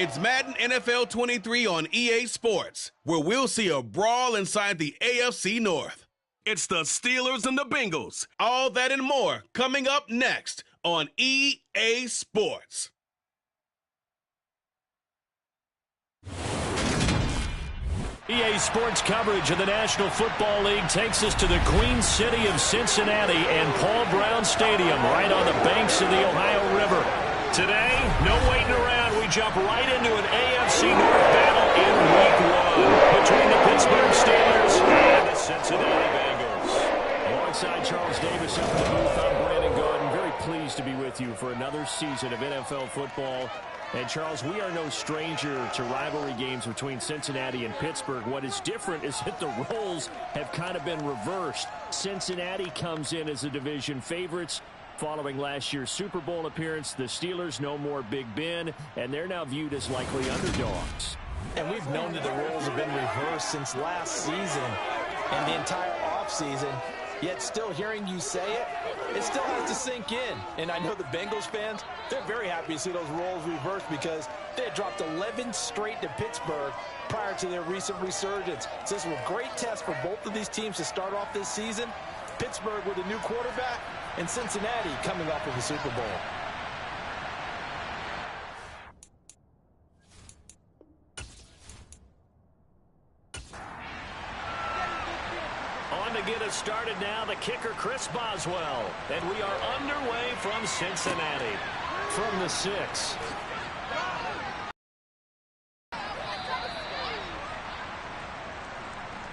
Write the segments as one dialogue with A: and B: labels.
A: It's Madden NFL 23 on EA Sports, where we'll see a brawl inside the AFC North. It's the Steelers and the Bengals. All that and more coming up next on EA Sports.
B: EA Sports coverage of the National Football League takes us to the Queen City of Cincinnati and Paul Brown Stadium right on the banks of the Ohio River. Today, no waiting around. We jump right into an AFC North battle in Week 1 between the Pittsburgh Steelers and the Cincinnati Bengals. Alongside Charles Davis up in the booth, I'm Brandon Garden. Very pleased to be with you for another season of NFL football. And, Charles, we are no stranger to rivalry games between Cincinnati and Pittsburgh. What is different is that the roles have kind of been reversed. Cincinnati comes in as the division favorites. Following last year's Super Bowl appearance, the Steelers no more Big Ben, and they're now viewed as likely underdogs.
C: And we've known that the roles have been reversed since last season and the entire offseason. Yet still hearing you say it, it still has to sink in. And I know the Bengals fans, they're very happy to see those roles reversed because they had dropped 11 straight to Pittsburgh prior to their recent resurgence. So this was a great test for both of these teams to start off this season. Pittsburgh with a new quarterback and Cincinnati coming off of the Super Bowl.
B: To get us started now, the kicker Chris Boswell, and we are underway from Cincinnati from the 6.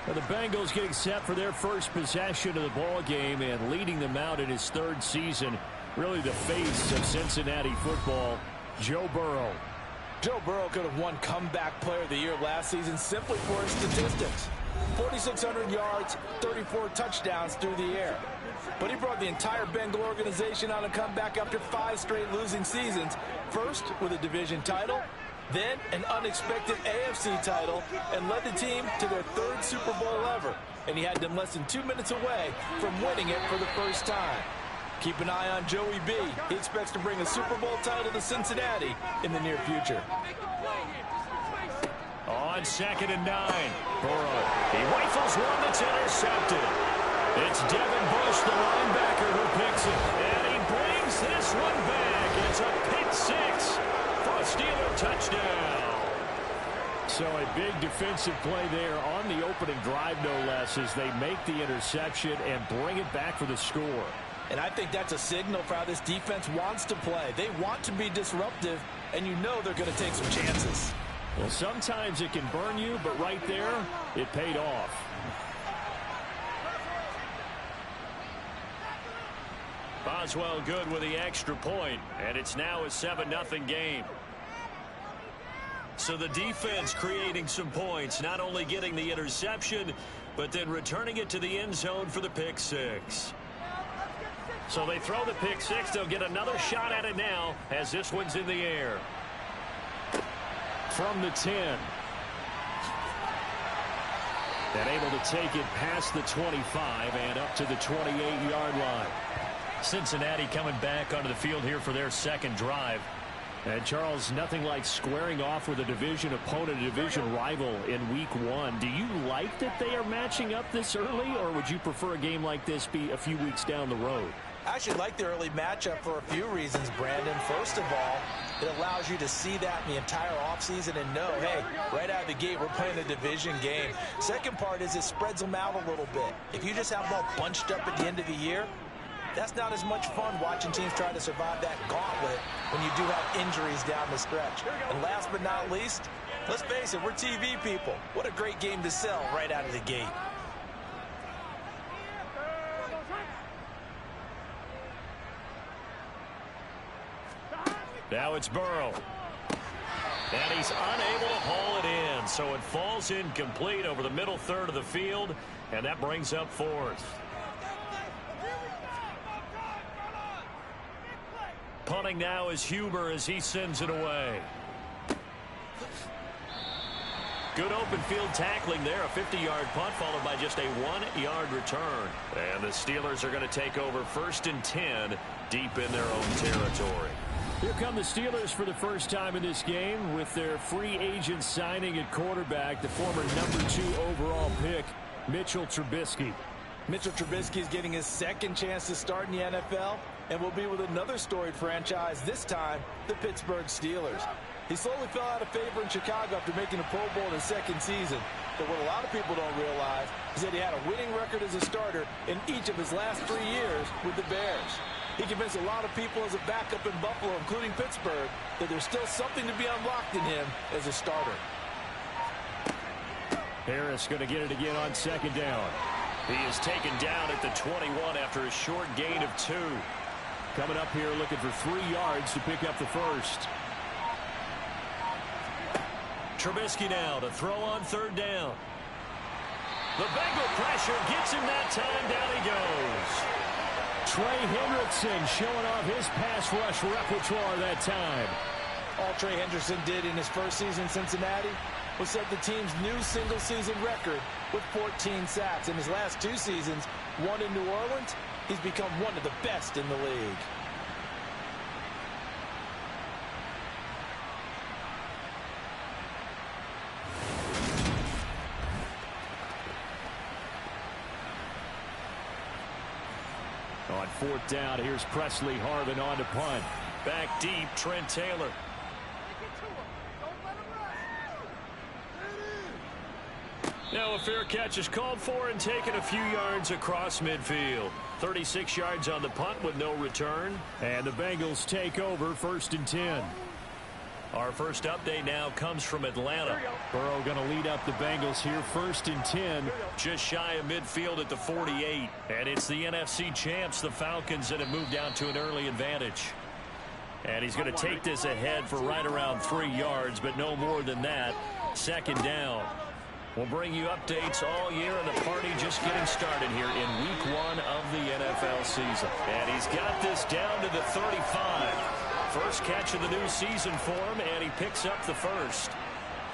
B: The Bengals getting set for their first possession of the ball game and leading them out in his 3rd season. Really the face of Cincinnati football, Joe Burrow.
C: Joe Burrow could have won Comeback Player of the Year last season simply for his statistics. 4,600 yards, 34 touchdowns through the air. But he brought the entire Bengal organization on a comeback after 5 straight losing seasons. First with a division title, then an unexpected AFC title, and led the team to their 3rd Super Bowl ever. And he had them less than 2 minutes away from winning it for the first time. Keep an eye on Joey B. He expects to bring a Super Bowl title to Cincinnati in the near future.
B: On 2nd and 9, Burrow. He rifles one that's intercepted. It's Devin Bush, the linebacker, who picks it. And he brings this one back. It's a pick 6 for a Steeler touchdown. So a big defensive play there on the opening drive, no less, as they make the interception and bring it back for the score.
C: And I think that's a signal for how this defense wants to play. They want to be disruptive, and you know they're going to take some chances.
B: Well, sometimes it can burn you, but right there, it paid off. Boswell good with the extra point, and it's now a 7-0 game. So the defense creating some points, not only getting the interception, but then returning it to the end zone for the pick 6. So they throw the pick 6. They'll get another shot at it now as this one's in the air. From the 10. And able to take it past the 25 and up to the 28-yard line. Cincinnati coming back onto the field here for their 2nd drive. And, Charles, nothing like squaring off with a division opponent, a division rival in Week 1. Do you like that they are matching up this early, or would you prefer a game like this be a few weeks down the road?
C: I actually like the early matchup for a few reasons, Brandon. First of all, it allows you to see that in the entire offseason and know, hey, right out of the gate, we're playing a division game. Second part is it spreads them out a little bit. If you just have them all bunched up at the end of the year, that's not as much fun watching teams try to survive that gauntlet when you do have injuries down the stretch. And last but not least, let's face it, we're TV people. What a great game to sell right out of the gate.
B: Now it's Burrow. And he's unable to haul it in. So it falls incomplete over the middle 3rd of the field. And that brings up 4th. Punting now is Huber as he sends it away. Good open field tackling there. A 50-yard punt followed by just a 1-yard return. And the Steelers are going to take over 1st and 10 deep in their own territory. Here come the Steelers for the first time in this game with their free agent signing at quarterback, the former #2 overall pick, Mitchell Trubisky.
C: Mitchell Trubisky is getting his second chance to start in the NFL and will be with another storied franchise, this time the Pittsburgh Steelers. He slowly fell out of favor in Chicago after making the Pro Bowl in his second season. But what a lot of people don't realize is that he had a winning record as a starter in each of his last 3 years with the Bears. He convinced a lot of people as a backup in Buffalo, including Pittsburgh, that there's still something to be unlocked in him as a starter.
B: Harris going to get it again on second down. He is taken down at the 21 after a short gain of 2. Coming up here looking for 3 yards to pick up the first. Trubisky now to throw on third down. The Bengal pressure gets him that time. Down he goes. Trey Hendrickson showing off his pass rush repertoire that time.
C: All Trey Hendrickson did in his first season in Cincinnati was set the team's new single-season record with 14 sacks. In his last 2 seasons, one in New Orleans, he's become one of the best in the league.
B: On fourth down, here's Presley Harvin on to punt. Back deep, Trent Taylor. Now a fair catch is called for and taken a few yards across midfield. 36 yards on the punt with no return. And the Bengals take over 1st and 10. Our first update now comes from Atlanta. Burrow going to lead up the Bengals here 1st and 10. Just shy of midfield at the 48. And it's the NFC champs, the Falcons, that have moved down to an early advantage. And he's going to take this ahead for right around 3 yards, but no more than that. 2nd down. We'll bring you updates all year, and the party just getting started here in Week 1 of the NFL season. And he's got this down to the 35. First catch of the new season for him, and he picks up the first.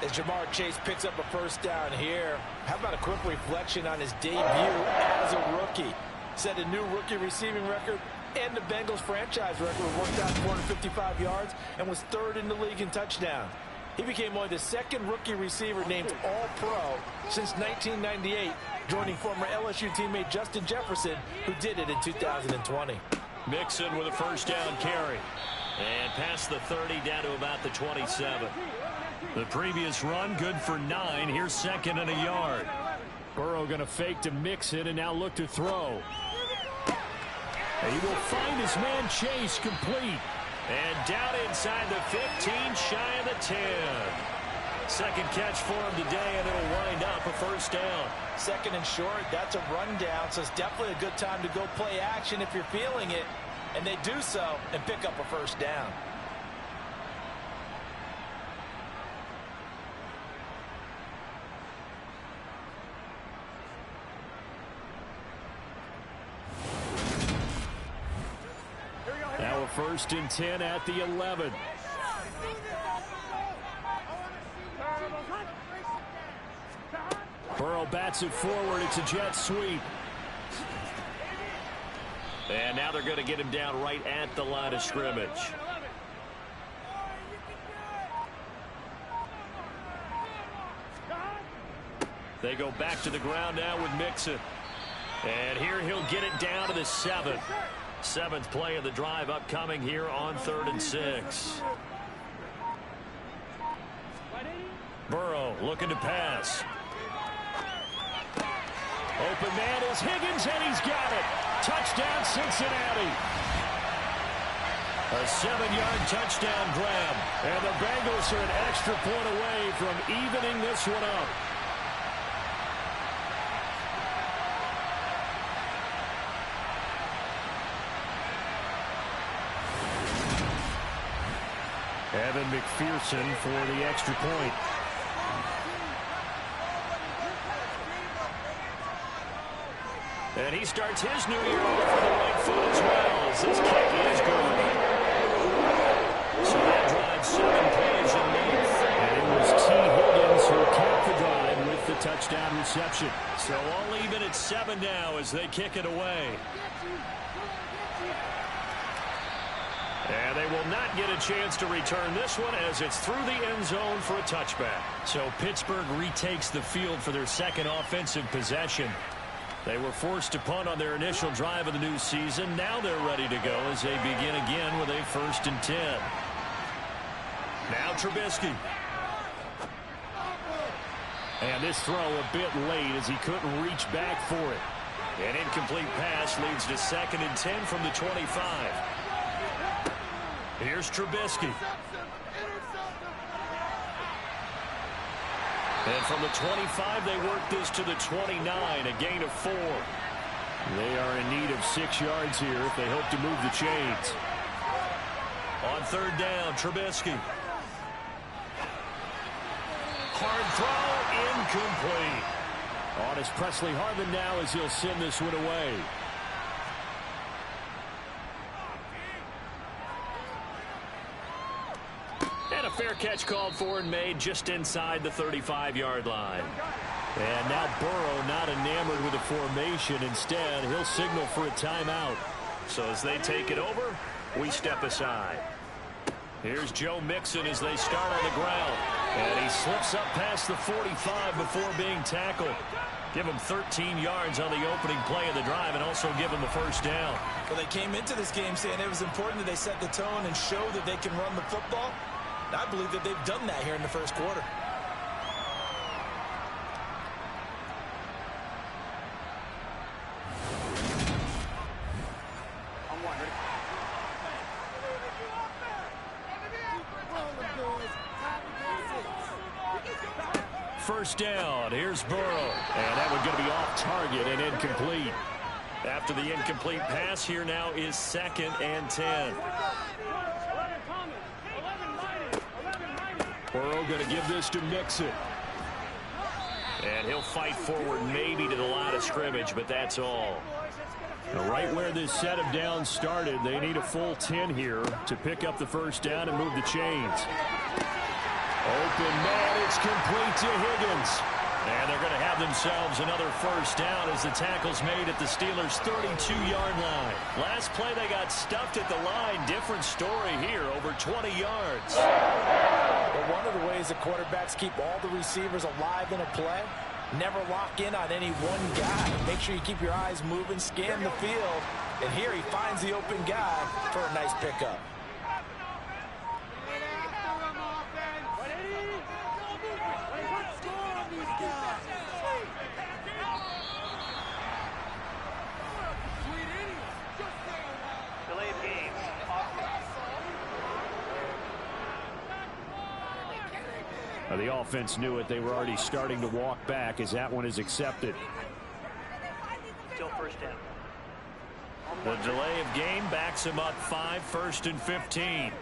C: As Jamar Chase picks up a first down here, how about a quick reflection on his debut as a rookie? Set a new rookie receiving record and the Bengals franchise record, worked out 455 yards and was 3rd in the league in touchdowns. He became only the 2nd rookie receiver named All-Pro since 1998, joining former LSU teammate Justin Jefferson, who did it in 2020.
B: Mixon with a first down carry. And past the 30 down to about the 27. The previous run good for 9. Here's 2nd and a yard. Burrow going to fake to Mixon and now look to throw. He will find his man Chase complete. And down inside the 15, shy of the 10. 2nd catch for him today, and it'll wind up a first down.
C: 2nd and short, that's a rundown, so it's definitely a good time to go play action if you're feeling it. And they do so and pick up a first down.
B: Now a 1st and 10 at the 11. Burrow bats it forward. It's a jet sweep. And now they're going to get him down right at the line of scrimmage. They go back to the ground now with Mixon. And here he'll get it down to the 7. 7th play of the drive upcoming here on 3rd and 6. Burrow looking to pass. Open man is Higgins, and he's got it. Touchdown, Cincinnati. A 7-yard touchdown grab. And the Bengals are an extra point away from evening this one up. Evan McPherson for the extra point. And he starts his new year off with the right foot as well, as this kick is good. So that drives 7 plays in length. And it was T. Higgins who capped the drive with the touchdown reception. So all even at 7 now as they kick it away. And they will not get a chance to return this one as it's through the end zone for a touchback. So Pittsburgh retakes the field for their second offensive possession. They were forced to punt on their initial drive of the new season. Now they're ready to go as they begin again with a 1st and 10. Now Trubisky. And this throw a bit late as he couldn't reach back for it. An incomplete pass leads to 2nd and 10 from the 25. Here's Trubisky. And from the 25, they work this to the 29, a gain of 4. They are in need of 6 yards here if they hope to move the chains. On 3rd down, Trubisky. Hard throw, incomplete. On is Presley Harvin now as he'll send this one away. And a fair catch called for and made just inside the 35-yard line. And now Burrow not enamored with the formation. Instead, he'll signal for a timeout. So as they take it over, we step aside. Here's Joe Mixon as they start on the ground. And he slips up past the 45 before being tackled. Give him 13 yards on the opening play of the drive and also give him a 1st down.
C: Well, they came into this game saying it was important that they set the tone and show that they can run the football. I believe that they've done that here in the 1st quarter.
B: First down. Here's Burrow. And that one's going to be off target and incomplete. After the incomplete pass, here now is 2nd and 10. Burrow going to give this to Mixon. And he'll fight forward maybe to the line of scrimmage, but that's all. Now, right where this set of downs started, they need a full 10 here to pick up the 1st down and move the chains. Open man, it's complete to Higgins. And they're going to have themselves another 1st down as the tackle's made at the Steelers' 32-yard line. Last play, they got stuffed at the line. Different story here, over 20 yards.
C: But one of the ways that quarterbacks keep all the receivers alive in a play, never lock in on any one guy. Make sure you keep your eyes moving, scan the field. And here he finds the open guy for a nice pickup.
B: The offense knew it. They were already starting to walk back as that one is accepted.
D: Still 1st down.
B: The delay of game backs him up 5, 1st and 15.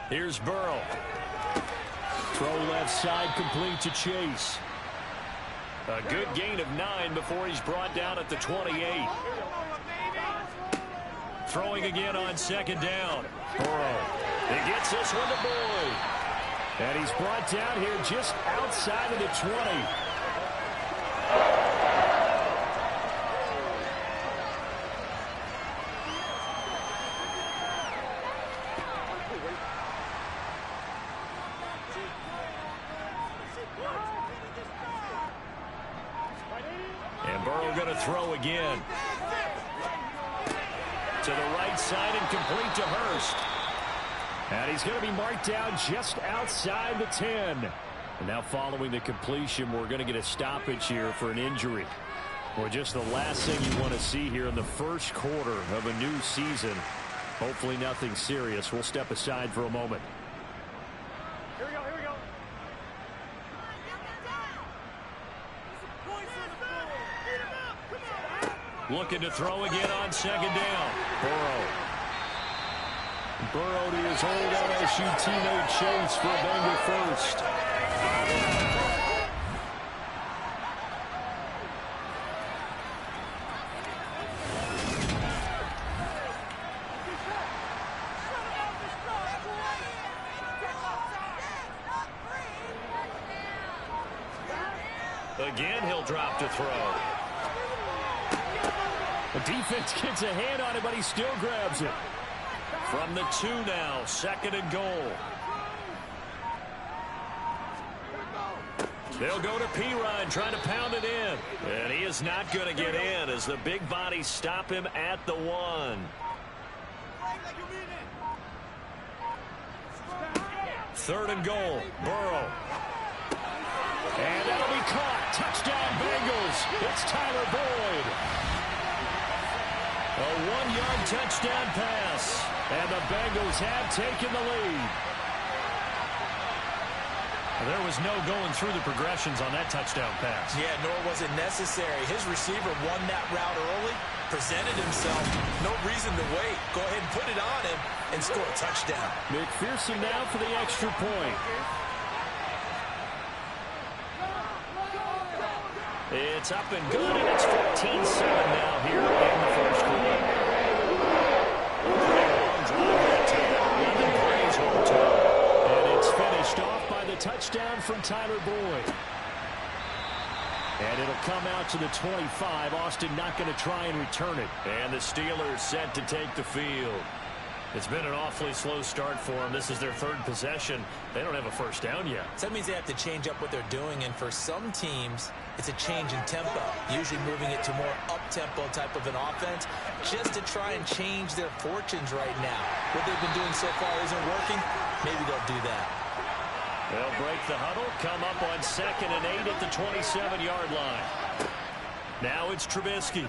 B: Here's Burrow. Throw left side complete to Chase. A good gain of 9 before he's brought down at the 28. Throwing again on 2nd down. Burrow. He gets this one to Boyd. And he's brought down here just outside of the 20. And Burrow going to throw again. To the right side and complete to Hurst. And he's going to be marked down just outside the 10. And now following the completion, we're going to get a stoppage here for an injury. Well, just the last thing you want to see here in the 1st quarter of a new season. Hopefully nothing serious. We'll step aside for a moment.
D: Here we go, here we go.
B: Looking to throw again on 2nd down. Burrow to his old LSU teammate Chase for a Bengal 1st. Again, he'll drop to throw. The defense gets a hand on it, but he still grabs it. From the 2 now, 2nd and goal. They'll go to Pirine, trying to pound it in. And he is not going to get in as the big bodies stop him at the 1. 3rd and goal, Burrow. And that'll be caught. Touchdown, Bengals. It's Tyler Boyd. A 1-yard touchdown pass. And the Bengals have taken the lead. There was no going through the progressions on that touchdown pass.
C: Yeah, nor was it necessary. His receiver won that route early, presented himself. No reason to wait. Go ahead and put it on him and score a touchdown.
B: McPherson now for the extra point. It's up and good, and it's 14-7 now here in the first quarter. Long drive that time. 11 plays home total. And it's finished off by the touchdown from Tyler Boyd. And it'll come out to the 25. Austin not going to try and return it. And the Steelers set to take the field. It's been an awfully slow start for them. This is their 3rd possession. They don't have a first down yet.
C: So that means they have to change up what they're doing, and for some teams, it's a change in tempo, usually moving it to more up-tempo type of an offense, just to try and change their fortunes right now. What they've been doing so far isn't working. Maybe they'll do that.
B: They'll break the huddle, come up on 2nd and 8 at the 27-yard line. Now it's Trubisky.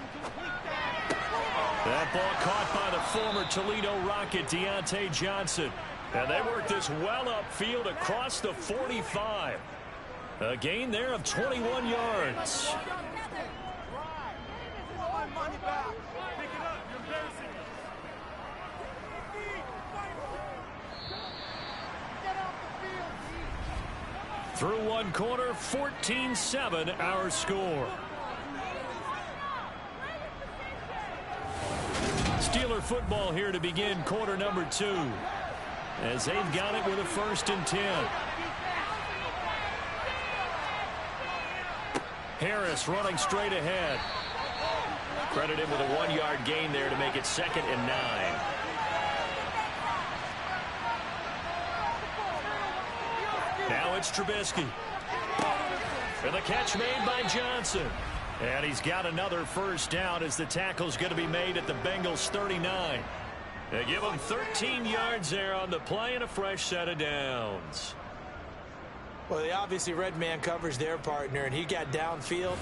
B: That ball caught by the former Toledo Rocket, Deontay Johnson. And they work this well upfield across the 45. A gain there of 21 yards. Through one quarter, 14-7 our score. Steeler football here to begin quarter number 2. As they've got it with a 1st and 10. Harris running straight ahead. Credit him with a 1-yard gain there to make it 2nd and 9. Now it's Trubisky. And the catch made by Johnson. And he's got another first down as the tackle's going to be made at the Bengals 39. They give him 13 yards there on the play and a fresh set of downs.
C: Well, they obviously red man coverage their partner, and he got downfield,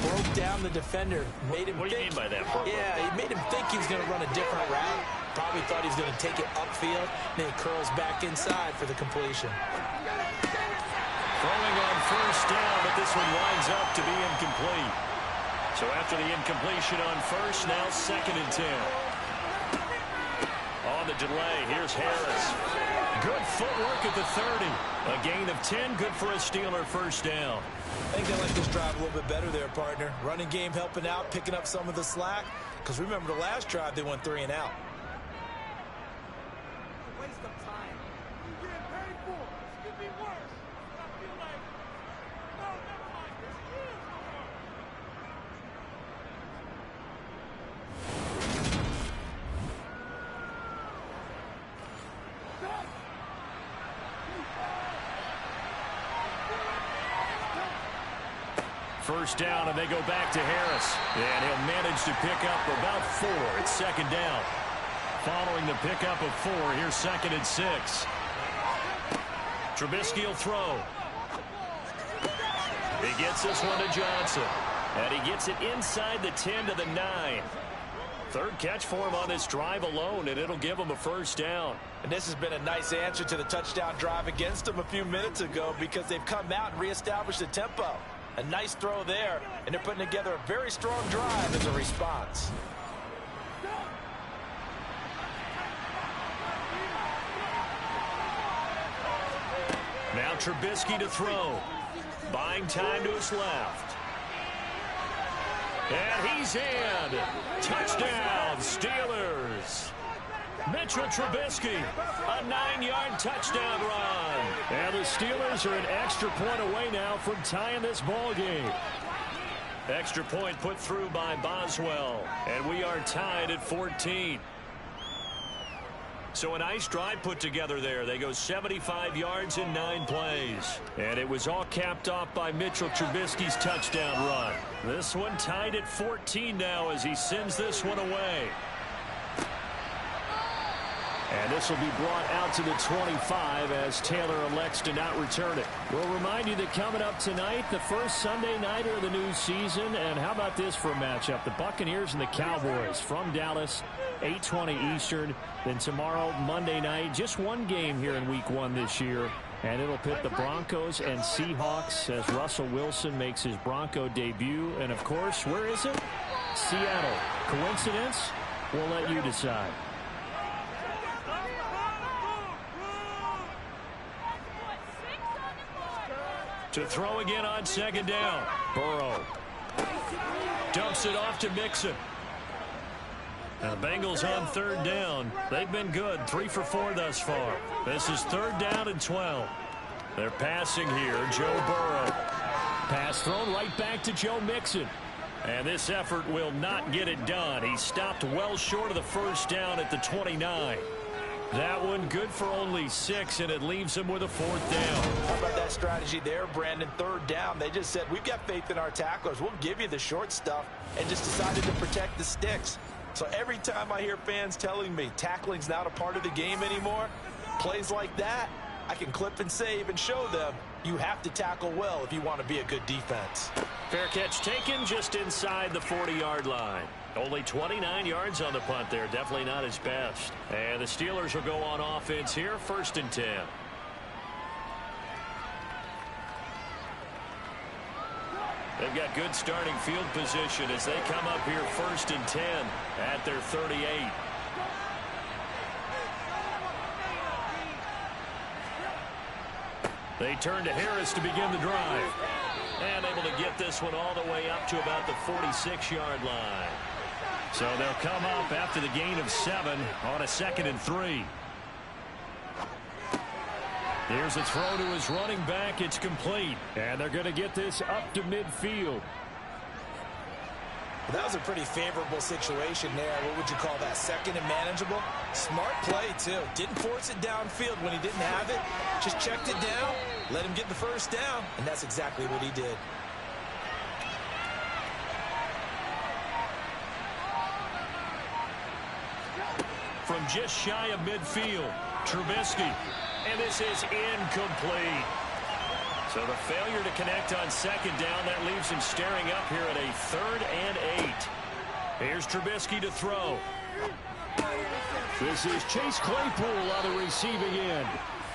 C: broke down the defender, made him
B: What do you mean by that?
C: Yeah, he made him think he was going to run a different route. Probably thought he was going to take it upfield, then he curls back inside for the completion.
B: Throwing on first down, but this one winds up to be incomplete. So after the incompletion on first, now 2nd and 10. On the delay, here's Harris. Good footwork at the 30. A gain of 10, good for a Steeler first down.
C: I think they like this drive a little bit better there, partner. Running game helping out, picking up some of the slack. Because remember the last drive, they went 3 and out.
E: Waste of time. You get paid for it. This could be worse. I feel like, no, never mind. This is
B: First down, and they go back to Harris. And he'll manage to pick up about 4. It's 2nd down. Following the pickup of 4, here's 2nd and 6. Trubisky will throw. He gets this one to Johnson. And he gets it inside the 10 to the 9. 3rd catch for him on this drive alone, and it'll give him a first down.
C: And this has been a nice answer to the touchdown drive against them a few minutes ago, because they've come out and reestablished the tempo. A nice throw there, and they're putting together a very strong drive as a response.
B: Now Trubisky to throw. Buying time to his left. And he's in. Touchdown, Steelers. Mitchell Trubisky, a 9-yard touchdown run. And the Steelers are an extra point away now from tying this ball game. Extra point put through by Boswell. And we are tied at 14. So a nice drive put together there. They go 75 yards in 9 plays. And it was all capped off by Mitchell Trubisky's touchdown run. This one tied at 14 now as he sends this one away. And this will be brought out to the 25 as Taylor elects to not return it. We'll remind you that coming up tonight, the first Sunday nighter of the new season. And how about this for a matchup? The Buccaneers and the Cowboys from Dallas, 8:20 Eastern. Then tomorrow, Monday night, just one game here in Week 1 this year. And it'll pit the Broncos and Seahawks as Russell Wilson makes his Bronco debut. And, of course, where is it? Seattle. Coincidence? We'll let you decide. To throw again on second down. Burrow dumps it off to Mixon. Now the Bengals on third down. They've been good, 3 for 4 thus far. This is 3rd down and 12. They're passing here, Joe Burrow. Pass thrown right back to Joe Mixon. And this effort will not get it done. He stopped well short of the first down at the 29. That one good for only 6, and it leaves him with a 4th down.
C: How about that strategy there, Brandon? 3rd down. They just said, we've got faith in our tacklers. We'll give you the short stuff, and just decided to protect the sticks. So every time I hear fans telling me tackling's not a part of the game anymore, plays like that, I can clip and save and show them you have to tackle well if you want to be a good defense.
B: Fair catch taken just inside the 40-yard line. Only 29 yards on the punt there. Definitely not his best. And the Steelers will go on offense here, 1st and 10. They've got good starting field position as they come up here 1st and 10 at their 38. They turn to Harris to begin the drive. And able to get this one all the way up to about the 46-yard line. So they'll come up after the gain of 7 on a 2nd and 3. Here's a throw to his running back. It's complete. And they're going to get this up to midfield.
C: That was a pretty favorable situation there. What would you call that? 2nd and manageable? Smart play, too. Didn't force it downfield when he didn't have it. Just checked it down, let him get the 1st down, and that's exactly what he did.
B: From just shy of midfield, Trubisky. And this is incomplete. So the failure to connect on 2nd down, that leaves him staring up here at a 3rd and 8. Here's Trubisky to throw. This is Chase Claypool on the receiving end.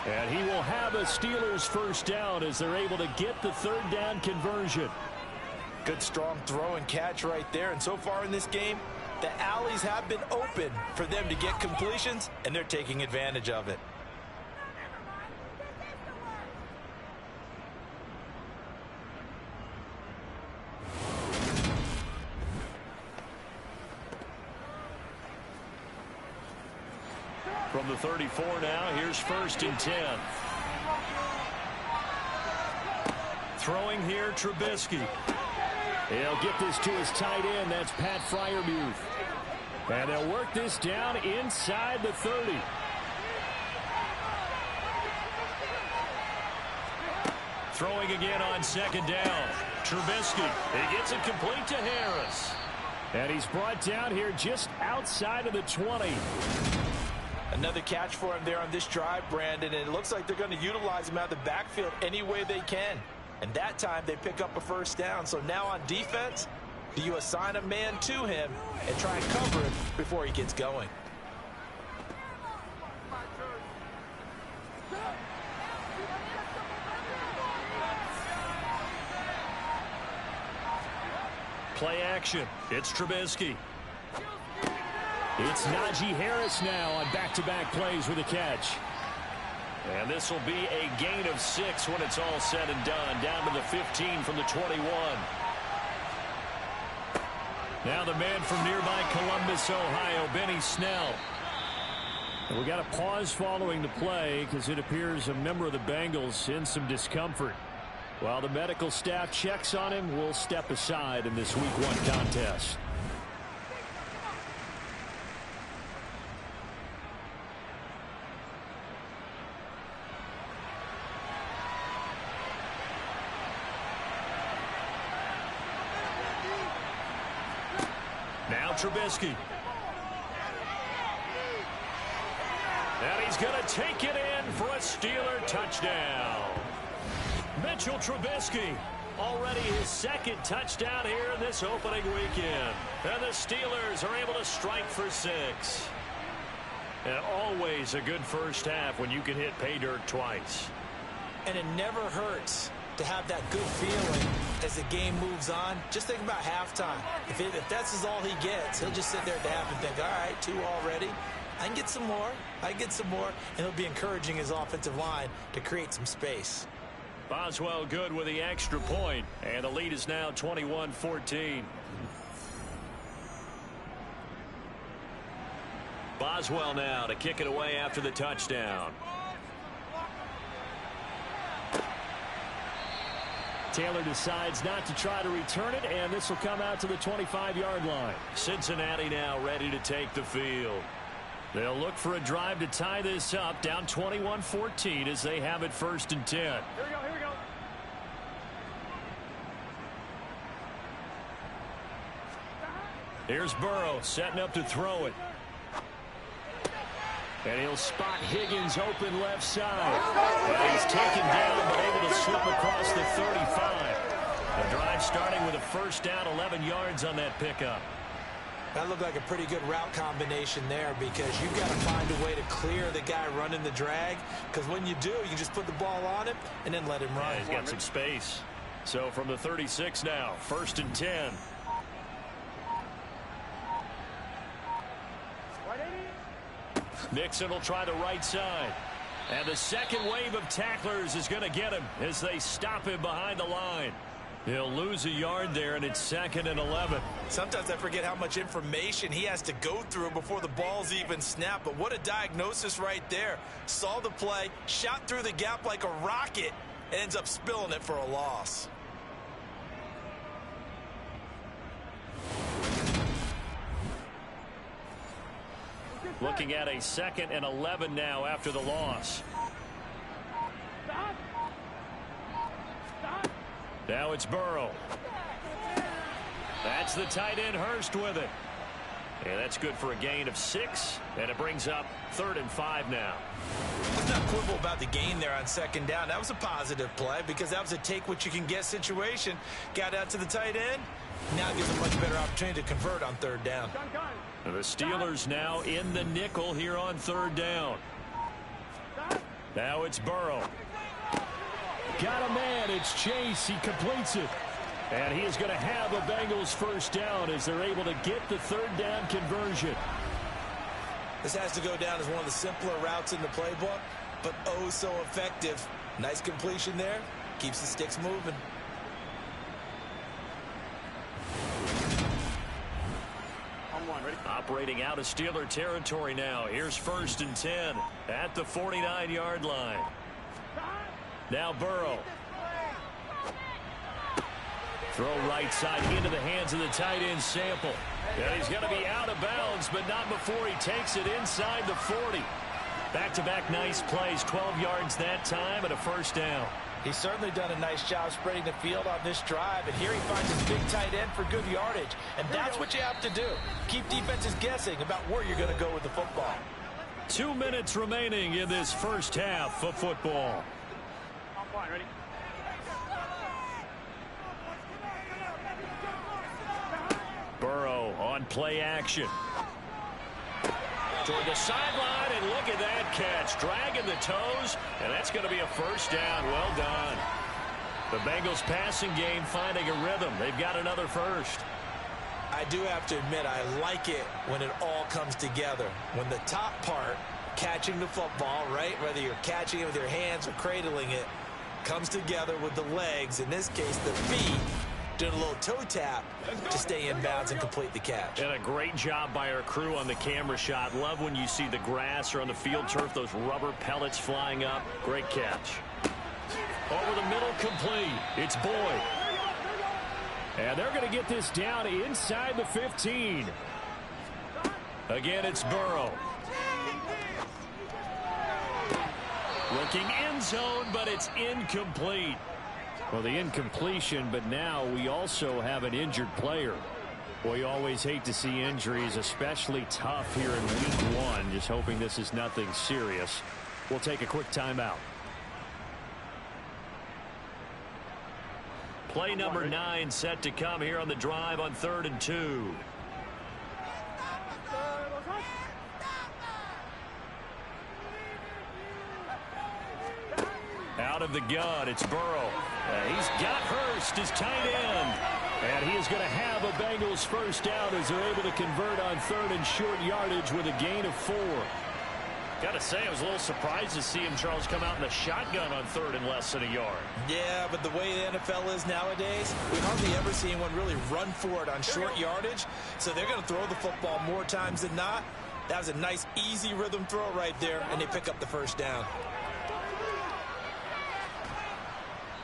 B: And he will have a Steelers 1st down as they're able to get the 3rd down conversion.
C: Good strong throw and catch right there. And so far in this game, the alleys have been open for them to get completions, and they're taking advantage of it.
B: From the 34 now, here's 1st and 10. Throwing here, Trubisky. He'll get this to his tight end. That's Pat Freiermuth. And they'll work this down inside the 30. Throwing again on 2nd down. Trubisky. He gets it complete to Harris. And he's brought down here just outside of the 20.
C: Another catch for him there on this drive, Brandon, and it looks like they're going to utilize him out of the backfield any way they can. And that time they pick up a 1st down. So now on defense, do you assign a man to him and try and cover him before he gets going?
B: Play action. It's Trubisky. It's Najee Harris now on back-to-back plays with a catch. And this will be a gain of 6 when it's all said and done. Down to the 15 from the 21. Now the man from nearby Columbus, Ohio, Benny Snell. And we got a pause following the play because it appears a member of the Bengals in some discomfort. While the medical staff checks on him, we'll step aside in this Week 1 contest. Trubisky. And he's going to take it in for a Steeler touchdown. Mitchell Trubisky, already his second touchdown here in this opening weekend. And the Steelers are able to strike for 6. And always a good first half when you can hit pay dirt twice.
C: And it never hurts to have that good feeling as the game moves on. Just think about halftime. If that's all he gets, he'll just sit there at the half and think, all right, 2 already. I can get some more. I get some more. And he'll be encouraging his offensive line to create some space.
B: Boswell good with the extra point. And the lead is now 21-14. Boswell now to kick it away after the touchdown.
F: Taylor decides not to try to return it, and this will come out to the 25-yard line.
B: Cincinnati now ready to take the field. They'll look for a drive to tie this up, down 21-14 as they have it 1st and 10.
D: Here we go, here we go.
B: Here's Burrow setting up to throw it.
F: And he'll spot Higgins open left side.
B: And he's taken down but able to slip across the 35. The drive starting with a first down, 11 yards on that pickup.
C: That looked like a pretty good route combination there because you've got to find a way to clear the guy running the drag. Because when you do, you just put the ball on him and then let him run.
B: Yeah, he's got some space. So from the 36 now, 1st and 10. Nixon will try the right side. And the second wave of tacklers is going to get him as they stop him behind the line. He'll lose a yard there, and it's 2nd and 11.
C: Sometimes I forget how much information he has to go through before the ball's even snapped. But what a diagnosis right there. Saw the play, shot through the gap like a rocket, and ends up spilling it for a loss.
B: Looking at a 2nd and 11 now after the loss. Now it's Burrow. That's the tight end Hurst with it. And that's good for a gain of 6. And it brings up 3rd and 5 now.
C: Let's not quibble about the gain there on 2nd down. That was a positive play because that was a take-what-you-can-get situation. Got out to the tight end. Now gives a much better opportunity to convert on 3rd down.
B: The Steelers now in the nickel here on 3rd down. Now it's Burrow.
F: Got a man. It's Chase. He completes it. And he is going to have a Bengals first down as they're able to get the 3rd down conversion.
C: This has to go down as one of the simpler routes in the playbook, but oh so effective. Nice completion there. Keeps the sticks moving.
B: Operating out of Steeler territory now. Here's 1st and 10 at the 49-yard line. Now Burrow. Throw right side into the hands of the tight end Sample. And he's going to be out of bounds, but not before he takes it inside the 40. Back-to-back nice plays, 12 yards that time and a first down.
C: He's certainly done a nice job spreading the field on this drive, and here he finds his big tight end for good yardage. And that's what you have to do. Keep defenses guessing about where you're going to go with the football.
B: 2 minutes remaining in this first half of football.
D: Ready?
B: Burrow on play action. Toward the sideline, and look at that catch. Dragging the toes, and that's going to be a first down. Well done. The Bengals passing game finding a rhythm. They've got another first.
C: I do have to admit, I like it when it all comes together. When the top part, catching the football, right, whether you're catching it with your hands or cradling it, comes together with the legs, in this case the feet, doing a little toe tap to stay in bounds and complete the catch.
B: And a great job by our crew on the camera shot. Love when you see the grass or on the field turf, those rubber pellets flying up. Great catch. Over the middle, complete. It's Boyd.
F: And they're going to get this down inside the 15.
B: Again, it's Burrow. Looking end zone, but it's incomplete.
F: Well, the incompletion, but now we also have an injured player. Well, you always hate to see injuries, especially tough here in week 1. Just hoping this is nothing serious. We'll take a quick timeout. Play number 9 set to come here on the drive on 3rd and 2. Out of the gun, it's Burrow. He's got Hurst, his tight end. And he is going to have a Bengals first down as they're able to convert on 3rd and short yardage with a gain of 4. Got to say, I was a little surprised to see him, Charles, come out in the shotgun on 3rd and less than a yard.
C: Yeah, but the way the NFL is nowadays, we hardly ever see anyone really run for it on short yardage. So they're going to throw the football more times than not. That was a nice, easy rhythm throw right there, and they pick up the first down.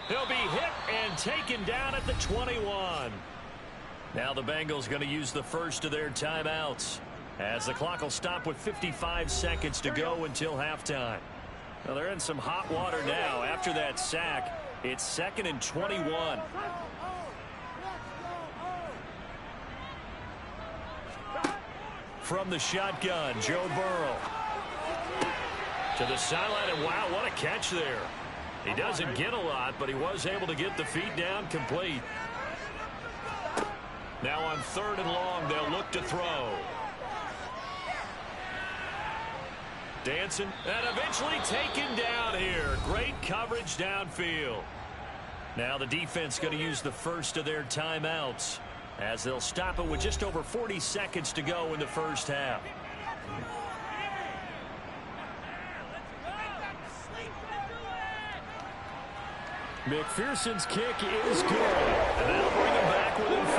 B: He'll be hit and taken down at the 21. Now the Bengals going to use the first of their timeouts, as the clock will stop with 55 seconds to go until halftime. Well, they're in some hot water now. After that sack, it's 2nd and 21. From the shotgun, Joe Burrow. To the sideline, and wow, what a catch there. He doesn't get a lot, but he was able to get the feet down complete. Now on 3rd and long, they'll look to throw. Dancing, and eventually taken down here. Great coverage downfield. Now the defense going to use the first of their timeouts, as they'll stop it with just over 40 seconds to go in the first half. McPherson's kick is good, and that'll bring him back within 4.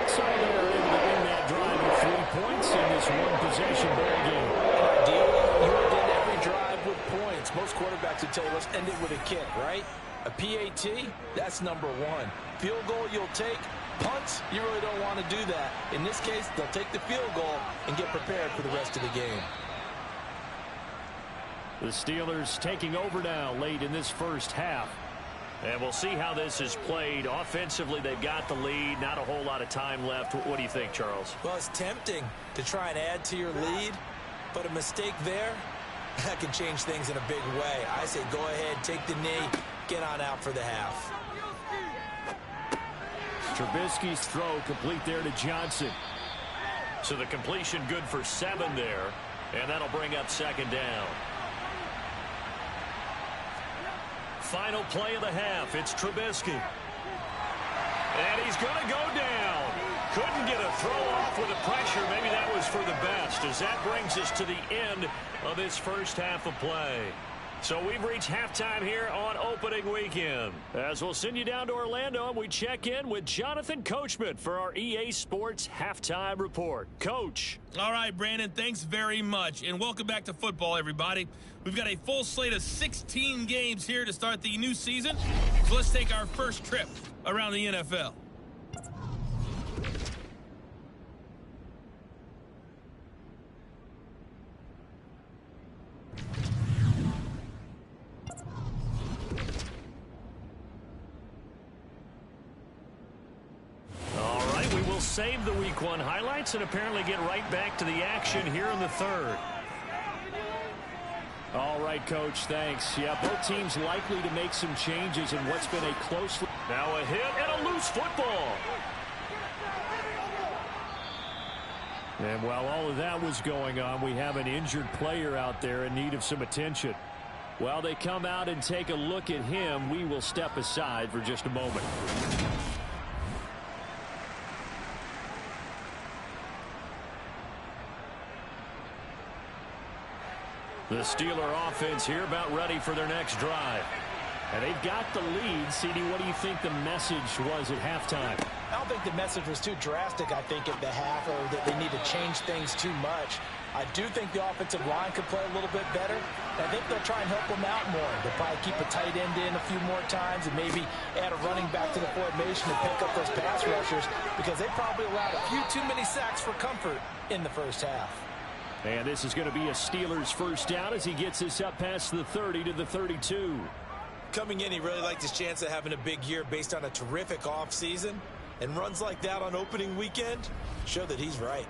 B: So they're able to win that drive with 3 points in this one-possession ball game.
C: Ideally, you would end every drive with points. Most quarterbacks would tell you, let's end it with a kick, right? A PAT, that's number 1. Field goal you'll take. Punts, you really don't want to do that. In this case, they'll take the field goal and get prepared for the rest of the game.
F: The Steelers taking over now late in this first half.
B: And we'll see how this is played. Offensively, they've got the lead. Not a whole lot of time left. What do you think, Charles?
C: Well, it's tempting to try and add to your lead, but a mistake there, that can change things in a big way. I say go ahead, take the knee, get on out for the half.
F: Trubisky's throw complete there to Johnson.
B: So the completion good for 7 there, and that'll bring up 2nd down. Final play of the half. It's Trubisky. And he's going to go down. Couldn't get a throw off with the pressure. Maybe that was for the best, as that brings us to the end of this first half of play. So we've reached halftime here on opening weekend, as we'll send you down to Orlando and we check in with Jonathan Coachman for our EA Sports Halftime Report. Coach.
G: All right, Brandon, thanks very much, and welcome back to football, everybody. We've got a full slate of 16 games here to start the new season, so let's take our first trip around the NFL.
B: Save the Week 1 highlights and apparently get right back to the action here in the 3rd.
F: All right, Coach, thanks. Yeah, both teams likely to make some changes in what's been a close...
B: Now a hit and a loose football.
F: And while all of that was going on, we have an injured player out there in need of some attention. While they come out and take a look at him, we will step aside for just a moment.
B: The Steeler offense here about ready for their next drive.
F: And they've got the lead. CD, what do you think the message was at halftime?
C: I don't think the message was too drastic, I think, at the half, or that they need to change things too much. I do think the offensive line could play a little bit better. I think they'll try and help them out more. They'll probably keep a tight end in a few more times and maybe add a running back to the formation to pick up those pass rushers, because they probably allowed a few too many sacks for comfort in the first half.
F: And this is going to be a Steelers first down as he gets this up past the 30 to the 32.
C: Coming in, he really liked his chance of having a big year based on a terrific offseason. And runs like that on opening weekend show that he's right.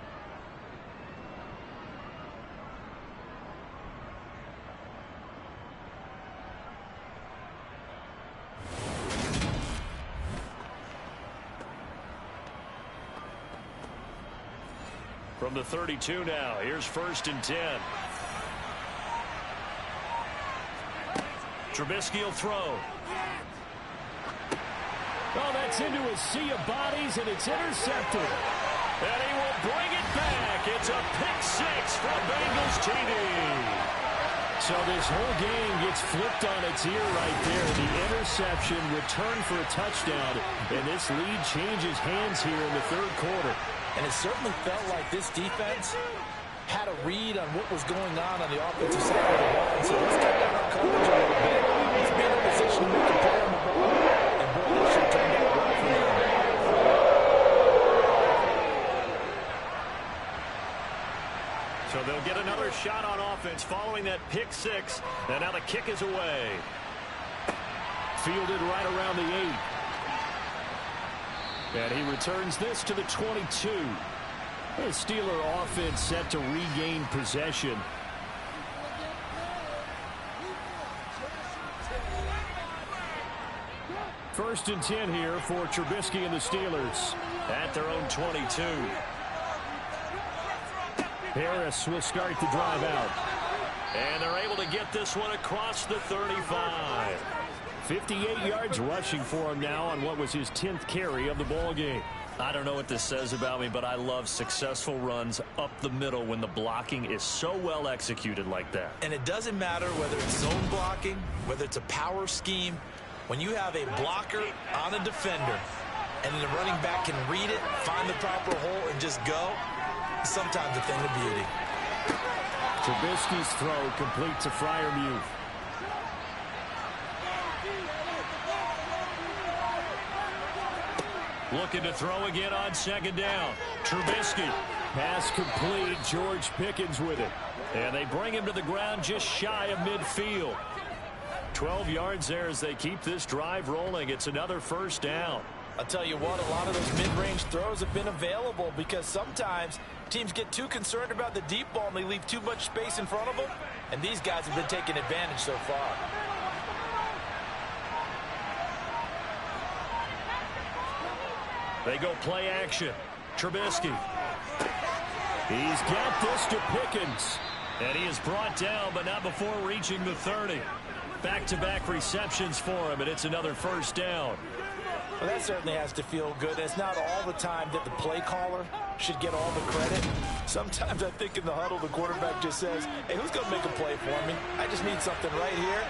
B: From the 32 now, here's 1st and 10. Trubisky will throw.
F: Oh, that's into a sea of bodies, and it's intercepted.
B: And he will bring it back. It's a pick six for Bengals TD.
F: So this whole game gets flipped on its ear right there. The interception, return for a touchdown, and this lead changes hands here in the third quarter.
C: And it certainly felt like this defense had a read on what was going on the offensive side of the ball. And so let's cut down our coverage a little bit. Let's be in a position to make a play on the ball. And boy, that should turn out well for them.
B: So they'll get another shot on offense following that pick six. And now the kick is away.
F: Fielded right around the 8. And he returns this to the 22. The Steeler offense set to regain possession. First and 10 here for Trubisky and the Steelers.
B: At their own 22.
F: Harris will start the drive out.
B: And they're able to get this one across the 35.
F: 58 yards rushing for him now on what was his 10th carry of the ball game.
B: I don't know what this says about me, but I love successful runs up the middle when the blocking is so well executed like that.
C: And it doesn't matter whether it's zone blocking, whether it's a power scheme. When you have a blocker on a defender and the running back can read it, find the proper hole, and just go, sometimes a thing of beauty.
F: Trubisky's throw complete to Freiermuth.
B: Looking to throw again on 2nd down. Trubisky.
F: Pass complete. George Pickens with it.
B: And they bring him to the ground just shy of midfield.
F: 12 yards there as they keep this drive rolling. It's another 1st down.
C: I'll tell you what, a lot of those mid-range throws have been available because sometimes teams get too concerned about the deep ball and they leave too much space in front of them. And these guys have been taking advantage so far.
B: They go play action. Trubisky.
F: He's got this to Pickens.
B: And he is brought down, but not before reaching the 30. Back-to-back receptions for him, and it's another 1st down.
C: Well, that certainly has to feel good. It's not all the time that the play caller should get all the credit. Sometimes I think in the huddle, the quarterback just says, hey, who's going to make a play for me? I just need something right here.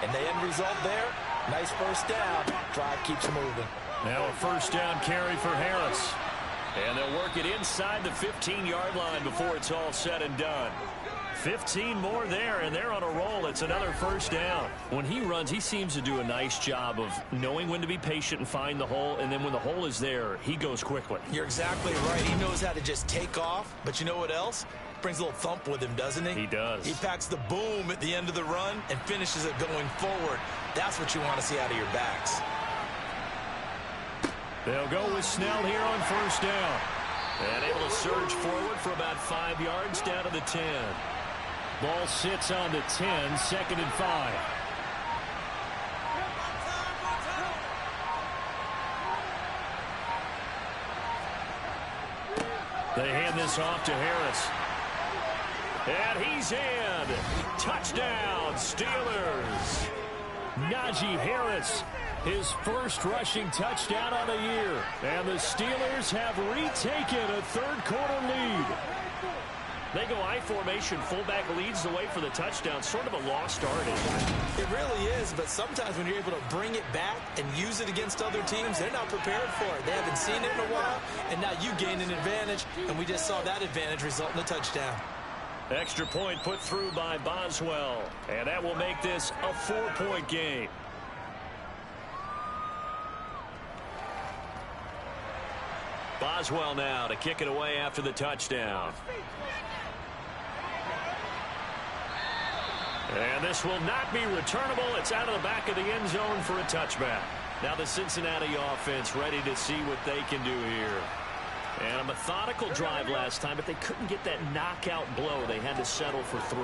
C: And the end result there, nice 1st down. Drive keeps moving.
B: Now a 1st down carry for Harris. And they'll work it inside the 15-yard line before it's all said and done. 15 more there, and they're on a roll. It's another 1st down.
F: When he runs, he seems to do a nice job of knowing when to be patient and find the hole, and then when the hole is there, he goes quickly.
C: You're exactly right. He knows how to just take off, but you know what else? Brings a little thump with him, doesn't he?
F: He does.
C: He packs the boom at the end of the run and finishes it going forward. That's what you want to see out of your backs.
F: They'll go with Snell here on 1st down.
B: And able to surge forward for about 5 yards down to the 10.
F: Ball sits on the 10, 2nd and 5.
B: They hand this off to Harris. And he's in. Touchdown, Steelers.
F: Najee Harris, his 1st rushing touchdown on the year. And the Steelers have retaken a 3rd quarter lead.
B: They go I formation. Fullback leads the way for the touchdown. Sort of a lost art.
C: It really is, but sometimes when you're able to bring it back and use it against other teams, they're not prepared for it. They haven't seen it in a while, and now you gain an advantage, and we just saw that advantage result in a touchdown.
B: Extra point put through by Boswell, and that will make this a 4-point game. Boswell now to kick it away after the touchdown. And this will not be returnable. It's out of the back of the end zone for a touchback. Now the Cincinnati offense ready to see what they can do here. And a methodical drive last time, but they couldn't get that knockout blow. They had to settle for 3.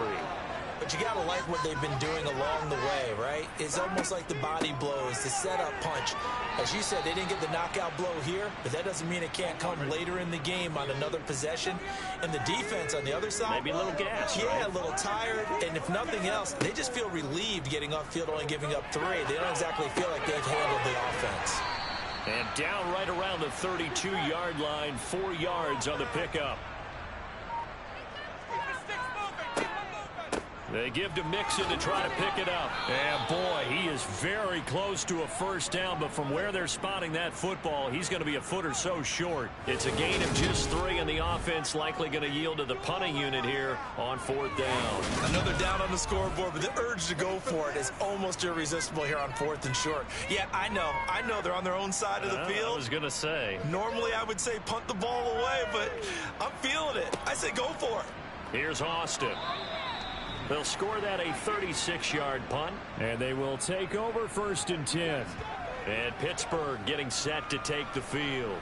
C: But you got to like what they've been doing along the way, right? It's almost like the body blows, the setup punch. As you said, they didn't get the knockout blow here, but that doesn't mean it can't come later in the game on another possession. And the defense on the other side,
B: maybe a little gas,
C: yeah,
B: right?
C: A little tired. And if nothing else, they just feel relieved getting off field, only giving up 3. They don't exactly feel like they've handled the offense.
B: And down right around the 32-yard line, 4 yards on the pickup. They give to Mixon to try to pick it up. And boy, he is very close to a first down, but from where they're spotting that football, he's going to be a foot or so short. It's a gain of just 3, and the offense likely going to yield to the punting unit here on 4th down.
C: Another down on the scoreboard, but the urge to go for it is almost irresistible here on 4th and short. Yeah, I know they're on their own side of the field.
B: I was going to say.
C: Normally I would say punt the ball away, but I'm feeling it. I say go for it.
B: Here's Austin. They'll score that a 36-yard punt, and they will take over 1st and 10. And Pittsburgh getting set to take the field.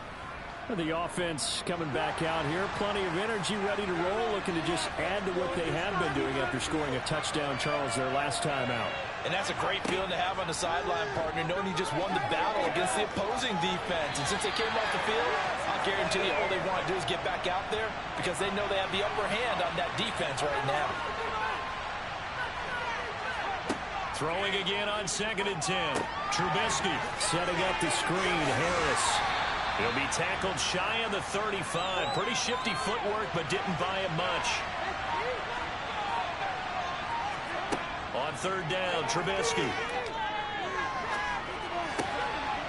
B: The offense coming back out here. Plenty of energy, ready to roll, looking to just add to what they have been doing after scoring a touchdown, Charles, their last time out.
C: And that's a great feeling to have on the sideline, partner, knowing you just won the battle against the opposing defense. And since they came off the field, I'll guarantee you all they want to do is get back out there because they know they have the upper hand on that defense right now.
B: Throwing again on 2nd and 10. Trubisky setting up the screen. Harris. He'll be tackled shy of the 35. Pretty shifty footwork, but didn't buy him much. On 3rd down, Trubisky.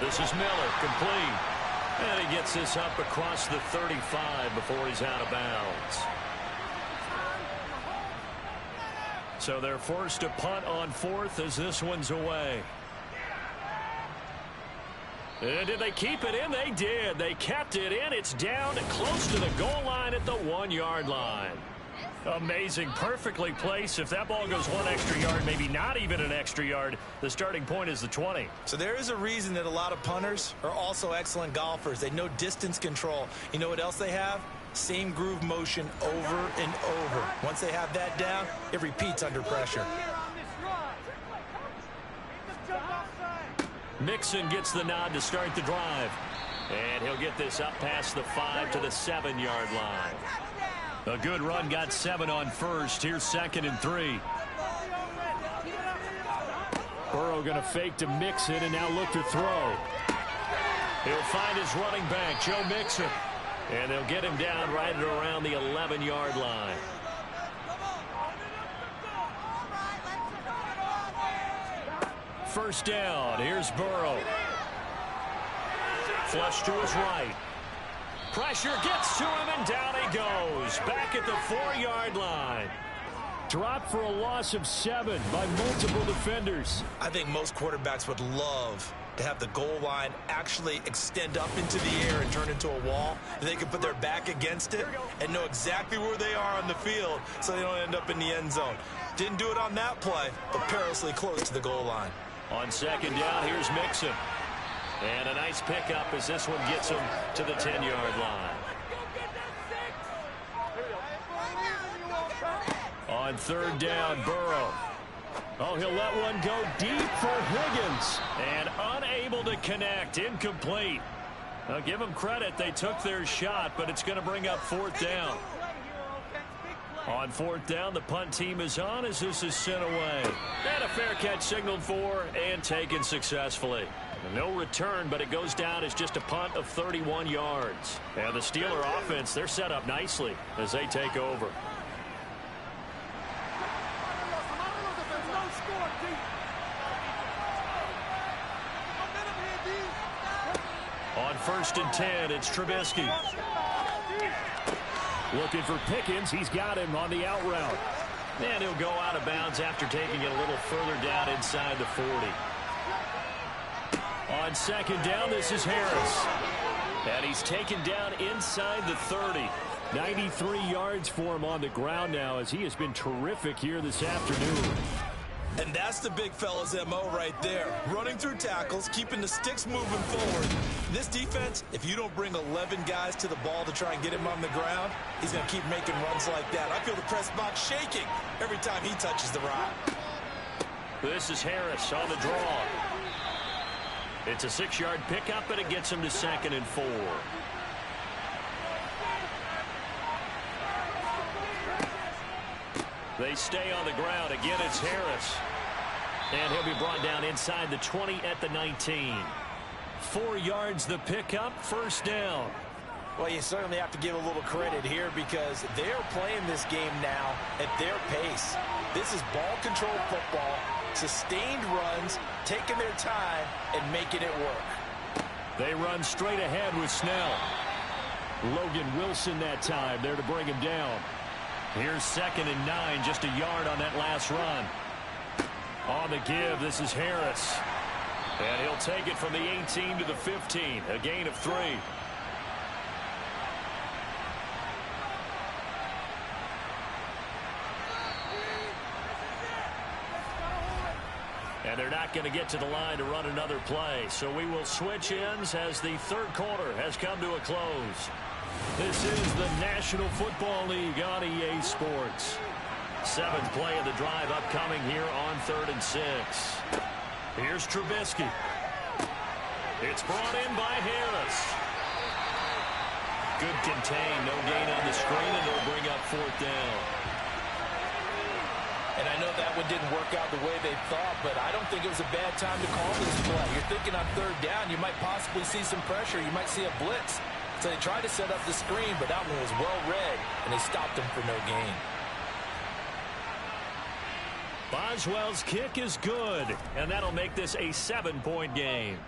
B: This is Miller, complete. And he gets this up across the 35 before he's out of bounds. So they're forced to punt on 4th as this one's away. And did they keep it in? They did. They kept it in. It's down close to the goal line at the 1-yard line. Amazing. Perfectly placed. If that ball goes 1 extra yard, maybe not even an extra yard, the starting point is the 20.
C: So there is a reason that a lot of punters are also excellent golfers. They know distance control. You know what else they have? Same groove motion over and over. Once they have that down, it repeats under pressure.
B: Mixon gets the nod to start the drive. And he'll get this up past the 5 to the 7-yard line. A good run, got 7 on 1st. Here's 2nd and 3. Burrow going to fake to Mixon and now look to throw. He'll find his running back, Joe Mixon. And they'll get him down right around the 11-yard line. First down. Here's Burrow. Flush to his right. Pressure gets to him, and down he goes. Back at the 4-yard line. Dropped for a loss of 7 by multiple defenders.
C: I think most quarterbacks would love to have the goal line actually extend up into the air and turn into a wall. And they can put their back against it and know exactly where they are on the field so they don't end up in the end zone. Didn't do it on that play, but perilously close to the goal line.
B: On 2nd down, here's Mixon. And a nice pickup as this one gets him to the 10-yard line. On 3rd down, Burrow. Oh, he'll let one go deep for Higgins. And unable to connect. Incomplete. Now, give them credit. They took their shot, but it's going to bring up 4th down. On 4th down, the punt team is on as this is sent away. And a fair catch signaled for and taken successfully. No return, but it goes down as just a punt of 31 yards. And the Steeler offense, they're set up nicely as they take over. On 1st and 10, it's Trubisky. Looking for Pickens. He's got him on the out route. And he'll go out of bounds after taking it a little further down inside the 40. On 2nd down, this is Harris. And he's taken down inside the 30. 93 yards for him on the ground now as he has been terrific here this afternoon.
C: And that's the big fella's MO right there. Running through tackles, keeping the sticks moving forward. This defense, if you don't bring 11 guys to the ball to try and get him on the ground, he's going to keep making runs like that. I feel the press box shaking every time he touches the rock.
B: This is Harris on the draw. It's a 6-yard pickup, and it gets him to 2nd and 4. They stay on the ground. Again, it's Harris. And he'll be brought down inside the 20 at the 19. 4 yards the pickup, 1st down.
C: Well, you certainly have to give a little credit here because they're playing this game now at their pace. This is ball control football, sustained runs, taking their time, and making it work.
B: They run straight ahead with Snell. Logan Wilson that time there to bring him down. Here's 2nd and 9, just a yard on that last run. On the give, this is Harris. And he'll take it from the 18 to the 15, a gain of 3. And they're not going to get to the line to run another play. So we will switch ends as the 3rd quarter has come to a close. This is the National Football League on EA Sports. 7th play of the drive upcoming here on 3rd and 6. Here's Trubisky. It's brought in by Harris. Good contain, no gain on the screen, and they'll bring up 4th down.
C: And I know that one didn't work out the way they thought, but I don't think it was a bad time to call this play. You're thinking on 3rd down, you might possibly see some pressure. You might see a blitz. So they tried to set up the screen, but that one was well read, and they stopped him for no gain.
B: Boswell's kick is good, and that'll make this a 7-point game.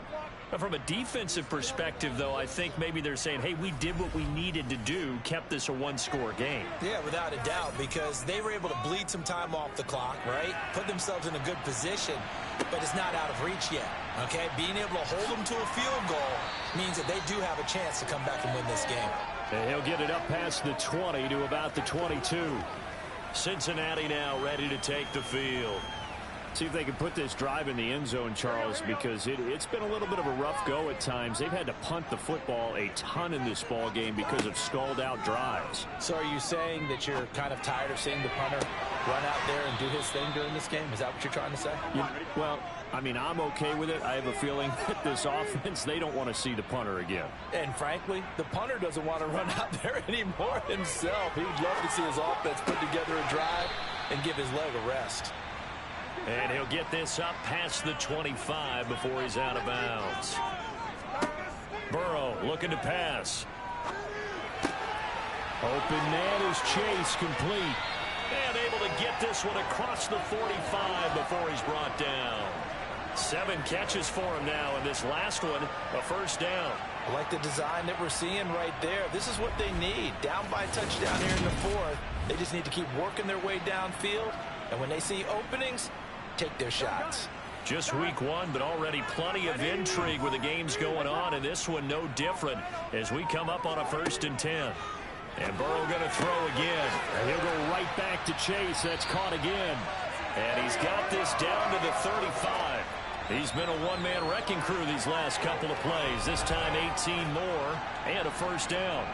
B: From a defensive perspective, though, I think maybe they're saying, hey, we did what we needed to do, kept this a 1-score game.
C: Yeah, without a doubt, because they were able to bleed some time off the clock, right? Put themselves in a good position, but it's not out of reach yet, okay? Being able to hold them to a field goal means that they do have a chance to come back and win this game.
B: And he'll get it up past the 20 to about the 22. Cincinnati now ready to take the field. See if they can put this drive in the end zone, Charles, because it's been a little bit of a rough go at times. They've had to punt the football a ton in this ball game because of stalled out drives.
C: So are you saying that you're kind of tired of seeing the punter run out there and do his thing during this game? Is that what you're trying to say?
B: Well, I mean, I'm okay with it. I have a feeling that this offense, they don't want to see the punter again.
C: And frankly, the punter doesn't want to run out there anymore himself. He would love to see his offense put together a drive and give his leg a rest.
B: And he'll get this up past the 25 before he's out of bounds. Burrow looking to pass. Open man is Chase, complete. And able to get this one across the 45 before he's brought down. 7 catches for him now, and this last one, a 1st down.
C: I like the design that we're seeing right there. This is what they need. Down by a touchdown here in the 4th. They just need to keep working their way downfield. And when they see openings, take their shots.
B: Just week 1, but already plenty of intrigue with the games going on, and this one no different as we come up on a 1st and 10. And Burrow going to throw again. And he'll go right back to Chase. That's caught again. And he's got this down to the 35. He's been a one-man wrecking crew these last couple of plays. This time 18 more and a 1st down.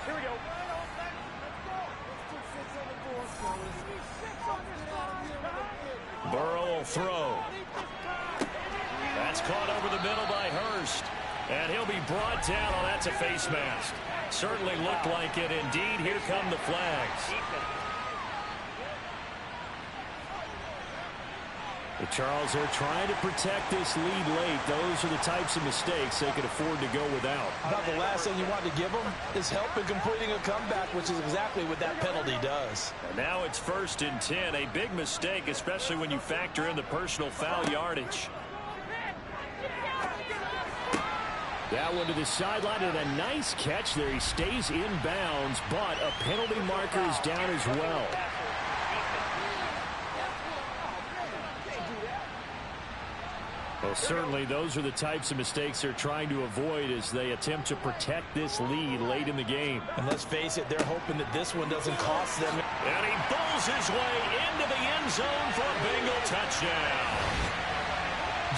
D: Here we go.
B: Burrow will throw. That's caught over the middle by Hurst. And he'll be brought down. Oh, that's a face mask. Certainly looked like it. Indeed, here come the flags. But Charles, they're trying to protect this lead late. Those are the types of mistakes they could afford to go without.
C: About the last thing you want to give them is help in completing a comeback, which is exactly what that penalty does.
B: And now it's 1st and 10. A big mistake, especially when you factor in the personal foul yardage. That one to the sideline, and a nice catch there. He stays in bounds, but a penalty marker is down as well. Well, certainly those are the types of mistakes they're trying to avoid as they attempt to protect this lead late in the game.
C: And let's face it, they're hoping that this one doesn't cost them.
B: And he bowls his way into the end zone for a Bengal touchdown.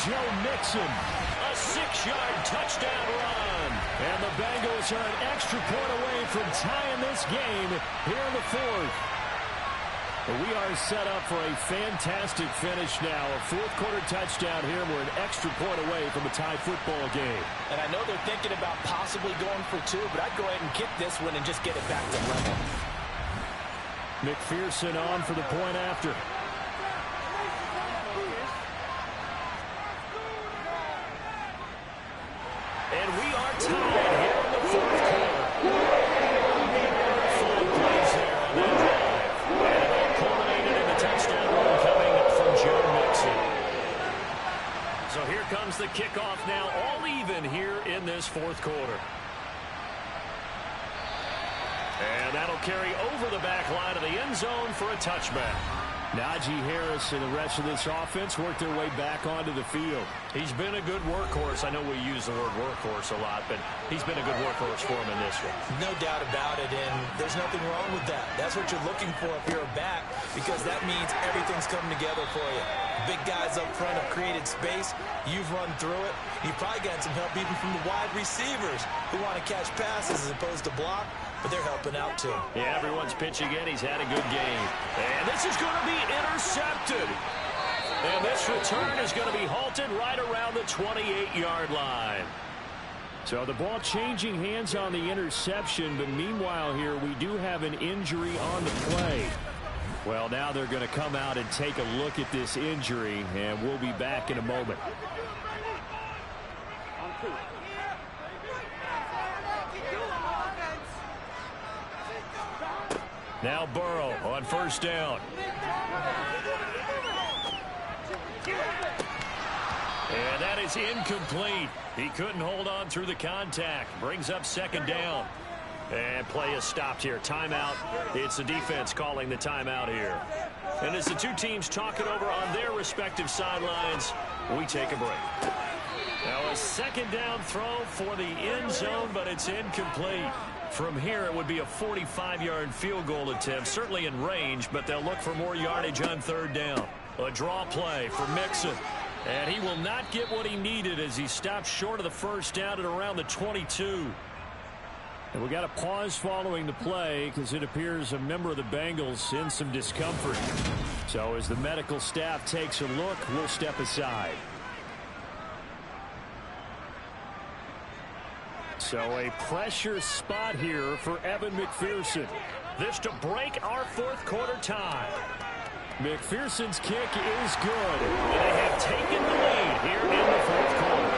B: Joe Mixon, a 6-yard touchdown run. And the Bengals are an extra point away from tying this game here in the fourth. We are set up for a fantastic finish now. A fourth-quarter touchdown here. We're an extra point away from a tie football game.
C: And I know they're thinking about possibly going for 2, but I'd go ahead and kick this one and just get it back to level.
B: McPherson on for the point after. And we are tied here in the fourth quarter. Full plays there on that drive. And it all culminated in the touchdown run coming from Joe Mixon. So here comes the kickoff now, all even here in this fourth quarter. And that'll carry over the back line of the end zone for a touchback. Najee Harris and the rest of this offense work their way back onto the field. He's been a good workhorse. I know we use the word workhorse a lot, but he's been a good workhorse for him in this one.
C: No doubt about it, and there's nothing wrong with that. That's what you're looking for if you're a back, because that means everything's coming together for you. Big guys up front have created space. You've run through it. You've probably gotten some help even from the wide receivers who want to catch passes as opposed to block, but they're helping out too.
B: Yeah, everyone's pitching in. He's had a good game. And this is going to be intercepted. And this return is going to be halted right around the 28-yard line. So the ball changing hands on the interception, but meanwhile here we do have an injury on the play. Well, now they're going to come out and take a look at this injury, and we'll be back in a moment. Now Burrow on first down. And that is incomplete. He couldn't hold on through the contact. Brings up second down. And play is stopped here. Timeout. It's the defense calling the timeout here. And as the two teams talk it over on their respective sidelines, we take a break. Now a second down throw for the end zone, but it's incomplete. From here, it would be a 45-yard field goal attempt, certainly in range, but they'll look for more yardage on third down. A draw play for Mixon. And he will not get what he needed as he stopped short of the first down at around the 22. And we got a pause following the play because it appears a member of the Bengals in some discomfort. So as the medical staff takes a look, we'll step aside. So a pressure spot here for Evan McPherson. This to break our fourth quarter tie. McPherson's kick is good. And they have taken the lead here in the fourth quarter.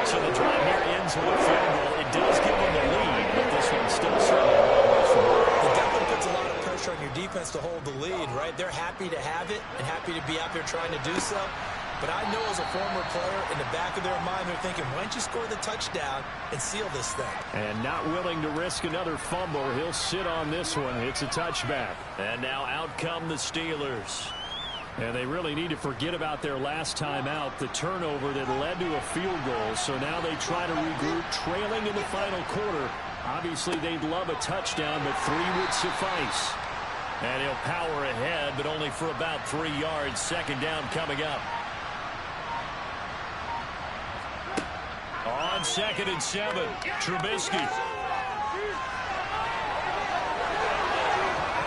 B: So the drive here ends with a field goal. It does give them the lead, but this one's still certainly a long way from home.
C: It definitely puts a lot of pressure on your defense to hold the lead, right? They're happy to have it and happy to be out there trying to do so. But I know as a former player, in the back of their mind, they're thinking, why don't you score the touchdown and seal this thing?
B: And not willing to risk another fumble. He'll sit on this one. It's a touchback. And now out come the Steelers. And they really need to forget about their last time out, the turnover that led to a field goal. So now they try to regroup, trailing in the final quarter. Obviously, they'd love a touchdown, but 3 would suffice. And he'll power ahead, but only for about 3 yards. Second down coming up. On 2nd and 7, Trubisky.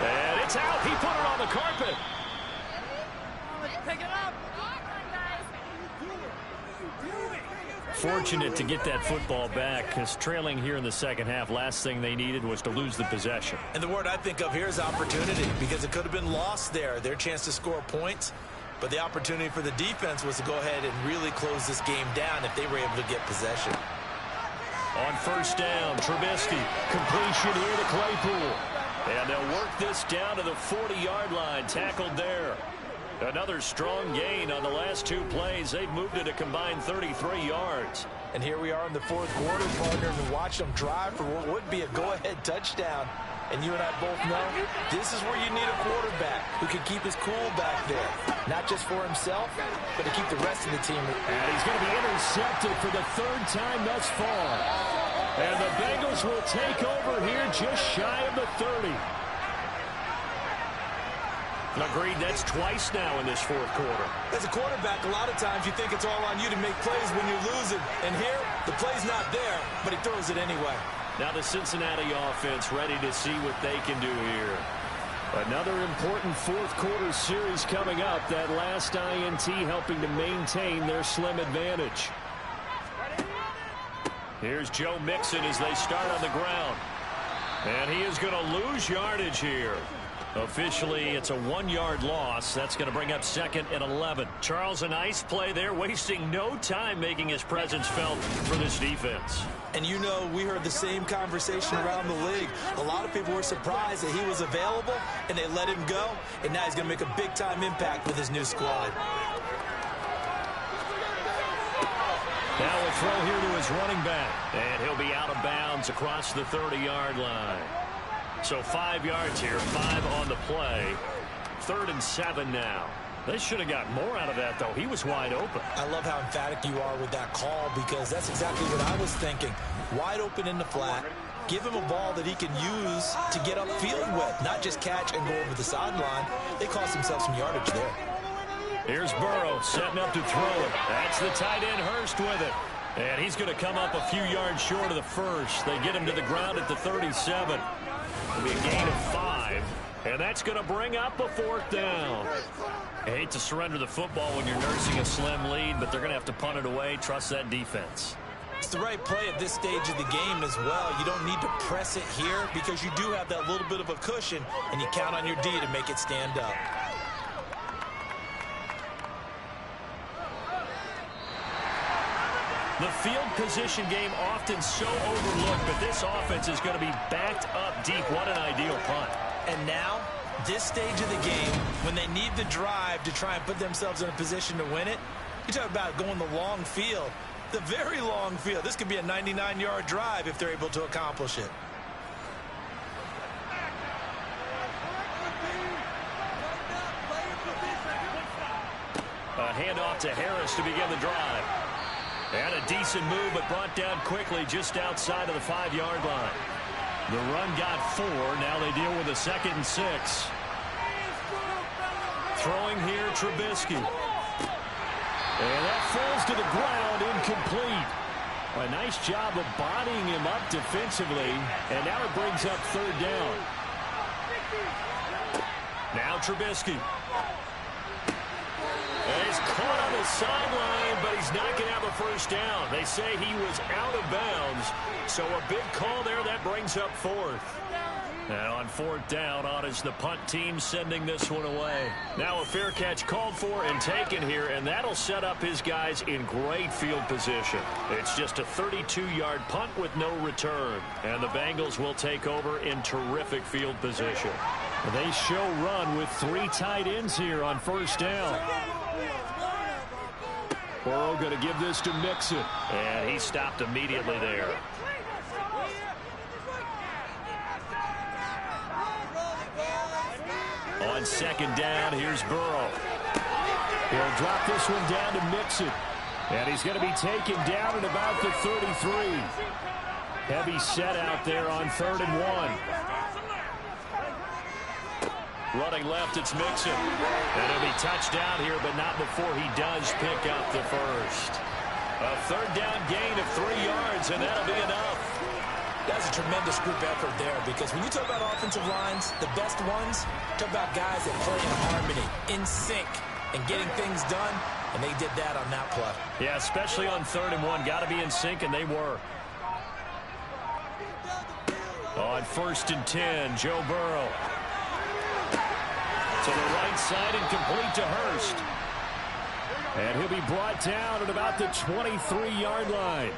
B: And it's out. He put it on the carpet.
E: Pick it up.
B: Fortunate to get that football back, because trailing here in the second half, last thing they needed was to lose the possession.
C: And the word I think of here is opportunity, because it could have been lost there. Their chance to score points. But the opportunity for the defense was to go ahead and really close this game down if they were able to get possession.
B: On first down, Trubisky. Completion here to Claypool. And they'll work this down to the 40-yard line. Tackled there. Another strong gain on the last 2 plays. They've moved it a combined 33 yards.
C: And here we are in the fourth quarter, partner, and watch them drive for what would be a go-ahead touchdown. And you and I both know this is where you need a quarterback who can keep his cool back there. Not just for himself, but to keep the rest of the team.
B: And he's going to be intercepted for the third time thus far. And the Bengals will take over here just shy of the 30. Agreed, that's twice now in this fourth quarter.
C: As a quarterback, a lot of times you think it's all on you to make plays when you're losing. And here, the play's not there, but he throws it anyway.
B: Now the Cincinnati offense ready to see what they can do here. Another important fourth quarter series coming up. That last INT helping to maintain their slim advantage. Here's Joe Mixon as they start on the ground. And he is going to lose yardage here. Officially, it's a 1-yard loss. That's going to bring up 2nd and 11. Charles, a nice play there, wasting no time making his presence felt for this defense.
C: And you know, we heard the same conversation around the league. A lot of people were surprised that he was available, and they let him go. And now he's going to make a big-time impact with his new squad.
B: Now a throw here to his running back. And he'll be out of bounds across the 30-yard line. So 5 yards here, 5 on the play. 3rd and 7 now. They should have got more out of that, though. He was wide open.
C: I love how emphatic you are with that call, because that's exactly what I was thinking. Wide open in the flat. Give him a ball that he can use to get upfield with, not just catch and go over the sideline. They cost themselves some yardage there.
B: Here's Burrow setting up to throw it. That's the tight end Hurst with it. And he's going to come up a few yards short of the first. They get him to the ground at the 37. It'll be a gain of 5. And that's going to bring up a 4th down. I hate to surrender the football when you're nursing a slim lead, but they're going to have to punt it away. Trust that defense.
C: It's the right play at this stage of the game as well. You don't need to press it here because you do have that little bit of a cushion, and you count on your D to make it stand up.
B: The field position game often so overlooked, but this offense is going to be backed up deep. What an ideal punt.
C: And now, this stage of the game, when they need the drive to try and put themselves in a position to win it, you talk about going the long field, the very long field. This could be a 99-yard drive if they're able to accomplish it.
B: A handoff to Harris to begin the drive. And a decent move, but brought down quickly just outside of the 5-yard line. The run got 4. Now they deal with a 2nd and 6. Throwing here, Trubisky. And that falls to the ground, incomplete. A nice job of bodying him up defensively. And now it brings up 3rd down. Now Trubisky. And he's caught on the sideline, but he's not going to have a first down. They say he was out of bounds. So a big call there. That brings up 4th. And on 4th down, on is the punt team sending this one away. Now a fair catch called for and taken here, and that'll set up his guys in great field position. It's just a 32-yard punt with no return. And the Bengals will take over in terrific field position. They show run with 3 tight ends here on 1st down. Burrow going to give this to Mixon. And he stopped immediately there. On 2nd down, here's Burrow. He'll drop this one down to Mixon. And he's going to be taken down at about the 33. Heavy set out there on 3rd and 1. Running left, it's Mixon. And he'll be touched down here, but not before he does pick up the first. A 3rd down gain of 3 yards, and that'll be enough.
C: That's a tremendous group effort there, because when you talk about offensive lines, the best ones, talk about guys that play in harmony, in sync, and getting things done, and they did that on that play.
B: Yeah, especially on 3rd and 1. Got to be in sync, and they were. On 1st and 10, Joe Burrow. To the right side and complete to Hurst. And he'll be brought down at about the 23-yard line.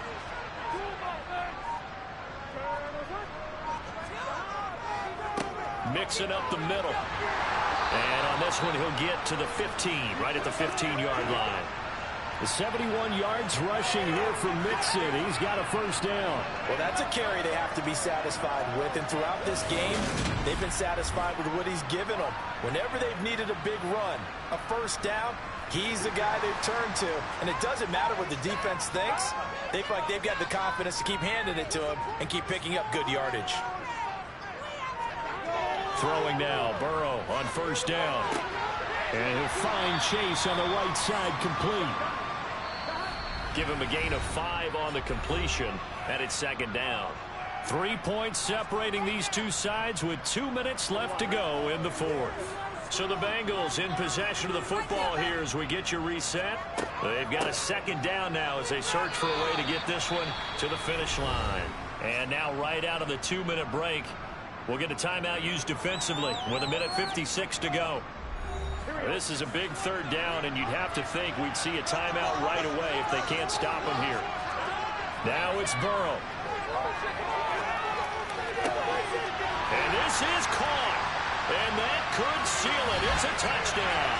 B: Mixing up the middle. And on this one, he'll get to the 15, right at the 15-yard line. The 71 yards rushing here for Mixon. He's got a first down.
C: Well, that's a carry they have to be satisfied with. And throughout this game, they've been satisfied with what he's given them. Whenever they've needed a big run, a first down, he's the guy they've turned to. And it doesn't matter what the defense thinks. They feel like they've got the confidence to keep handing it to him and keep picking up good yardage.
B: Throwing now, Burrow on first down. And he'll find Chase on the right side, complete. Give him a gain of 5 on the completion, and it's second down. 3 points separating these two sides with 2 minutes left to go in the fourth. So the Bengals in possession of the football here as we get you reset. They've got a second down now as they search for a way to get this one to the finish line. And now right out of the 2-minute break, we'll get a timeout used defensively with 1:56 to go. This is a big third down, and you'd have to think we'd see a timeout right away if they can't stop him here. Now it's Burrow. And this is caught. And that could seal it. It's a touchdown.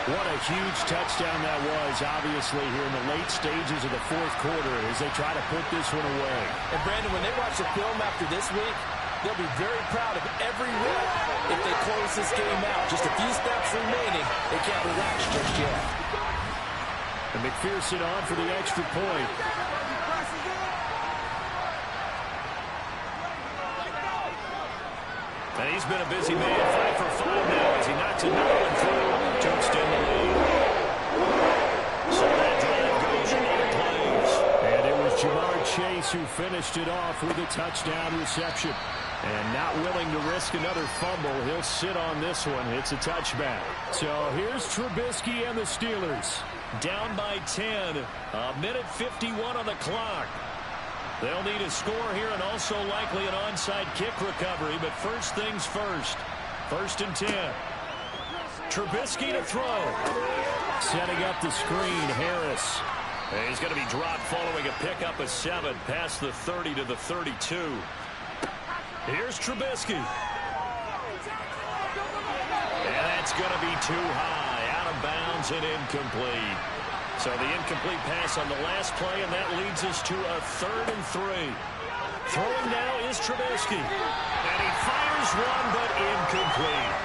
B: What a huge touchdown that was, obviously, here in the late stages of the fourth quarter as they try to put this one away.
C: And, Brandon, when they watch the film after this week, they'll be very proud of every rep if they close this game out. Just a few steps remaining. They can't relax just yet.
B: And McPherson on for the extra point. And he's been a busy man, 5 for 5 now as he knocks another one through to extend the lead. So that drive goes 8 plays. And it was Jamar Chase who finished it off with a touchdown reception. And not willing to risk another fumble, he'll sit on this one. It's a touchback. So here's Trubisky and the Steelers. Down by 10. 1:51 on the clock. They'll need a score here and also likely an onside kick recovery. But first things first. 1st and 10. Trubisky to throw. Setting up the screen, Harris. And he's going to be dropped following a pickup of 7 past the 30 to the 32. Here's Trubisky. And that's going to be too high. Out of bounds and incomplete. So the incomplete pass on the last play, and that leads us to a 3rd and 3. Throwing now is Trubisky. And he fires one, but incomplete.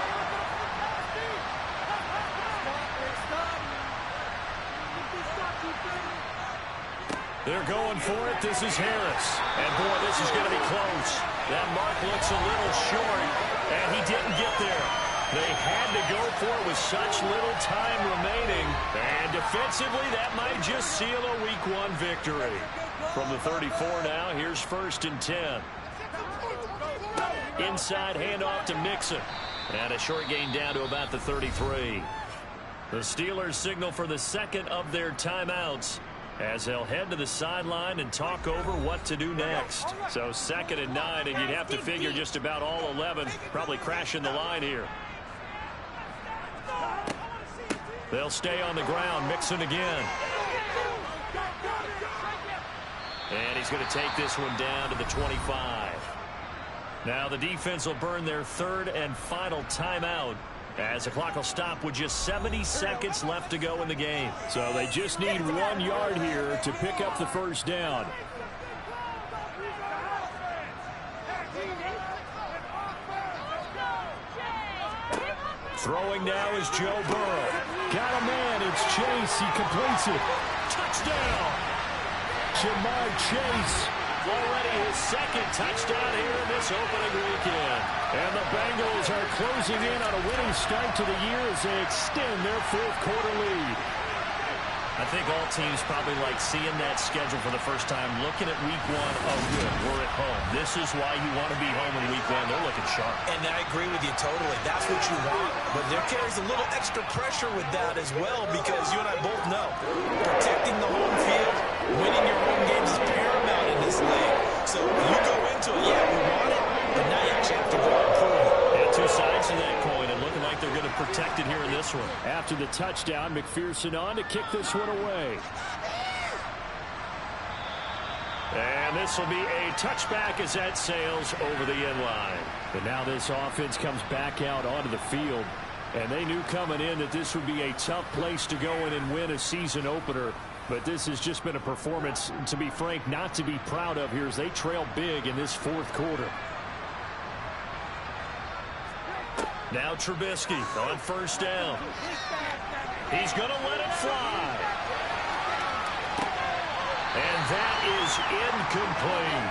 B: They're going for it. This is Harris. And, boy, this is going to be close. That mark looks a little short, and he didn't get there. They had to go for it with such little time remaining. And defensively, that might just seal a Week 1 victory. From the 34 now, here's 1st and 10. Inside handoff to Mixon. And a short gain down to about the 33. The Steelers signal for the second of their timeouts as they'll head to the sideline and talk over what to do next. So 2nd and 9, and you'd have to figure just about all 11 probably crashing the line here. They'll stay on the ground. Mixon again. And he's going to take this one down to the 25. Now the defense will burn their 3rd and final timeout as the clock will stop with just 70 seconds left to go in the game. So they just need 1 yard here to pick up the first down. Throwing now is Joe Burrow. Got a man. It's Chase. He completes it. Touchdown. Jamar Chase. Already his 2nd touchdown here in this opening weekend. And the Bengals are closing in on a winning start to the year as they extend their 4th quarter lead. I think all teams probably like seeing that schedule for the first time, looking at Week 1. Oh, good, we're at home. This is why you want to be home in Week 1. They're looking sharp.
C: And I agree with you totally. That's what you want. But there carries a little extra pressure with that as well because you and I both know protecting the home field, winning your home games is paramount in this league. So you go into it, yeah, we want it, but now you actually have to go out and prove it.
B: Yeah, 2 sides to that coin, and looking like they're going to protect it here in this one. After the touchdown, McPherson on to kick this one away. And this will be a touchback as that sails over the end line. But now this offense comes back out onto the field. And they knew coming in that this would be a tough place to go in and win a season opener. But this has just been a performance, to be frank, not to be proud of here as they trail big in this fourth quarter. Now Trubisky on first down. He's going to let it fly. And that is incomplete.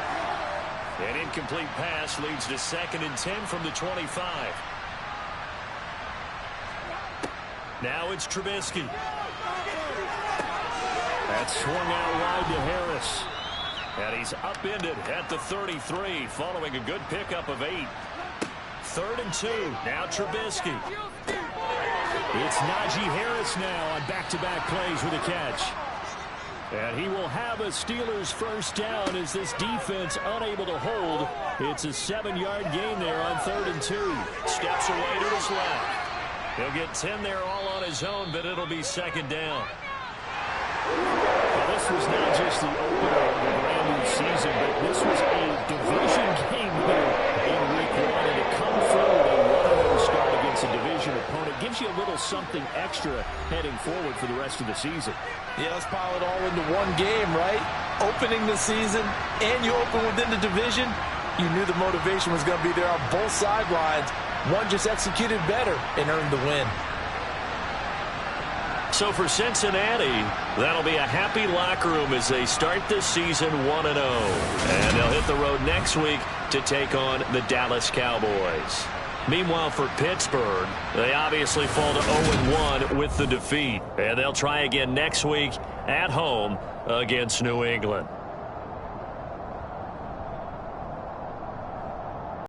B: An incomplete pass leads to 2nd and 10 from the 25. Now it's Trubisky. That's swung out wide to Harris. And he's upended at the 33 following a good pickup of 8. 3rd and 2. Now Trubisky. It's Najee Harris now on back-to-back plays with a catch. And he will have a Steelers first down as this defense unable to hold. It's a 7-yard gain there on 3rd and 2. Steps away to his left. He'll get 10 there all on his own, but it'll be 2nd down. Well, this was not just the opener of a brand new season, but this was a division game here in week 1. And to come through with a 1-0 start against a division opponent gives you a little something extra heading forward for the rest of the season.
C: Yeah, let's pile it all into one game, right? Opening the season, and you open within the division. You knew the motivation was going to be there on both sidelines. One just executed better and earned the win.
B: So for Cincinnati, that'll be a happy locker room as they start this season 1-0. And they'll hit the road next week to take on the Dallas Cowboys. Meanwhile, for Pittsburgh, they obviously fall to 0-1 with the defeat. And they'll try again next week at home against New England.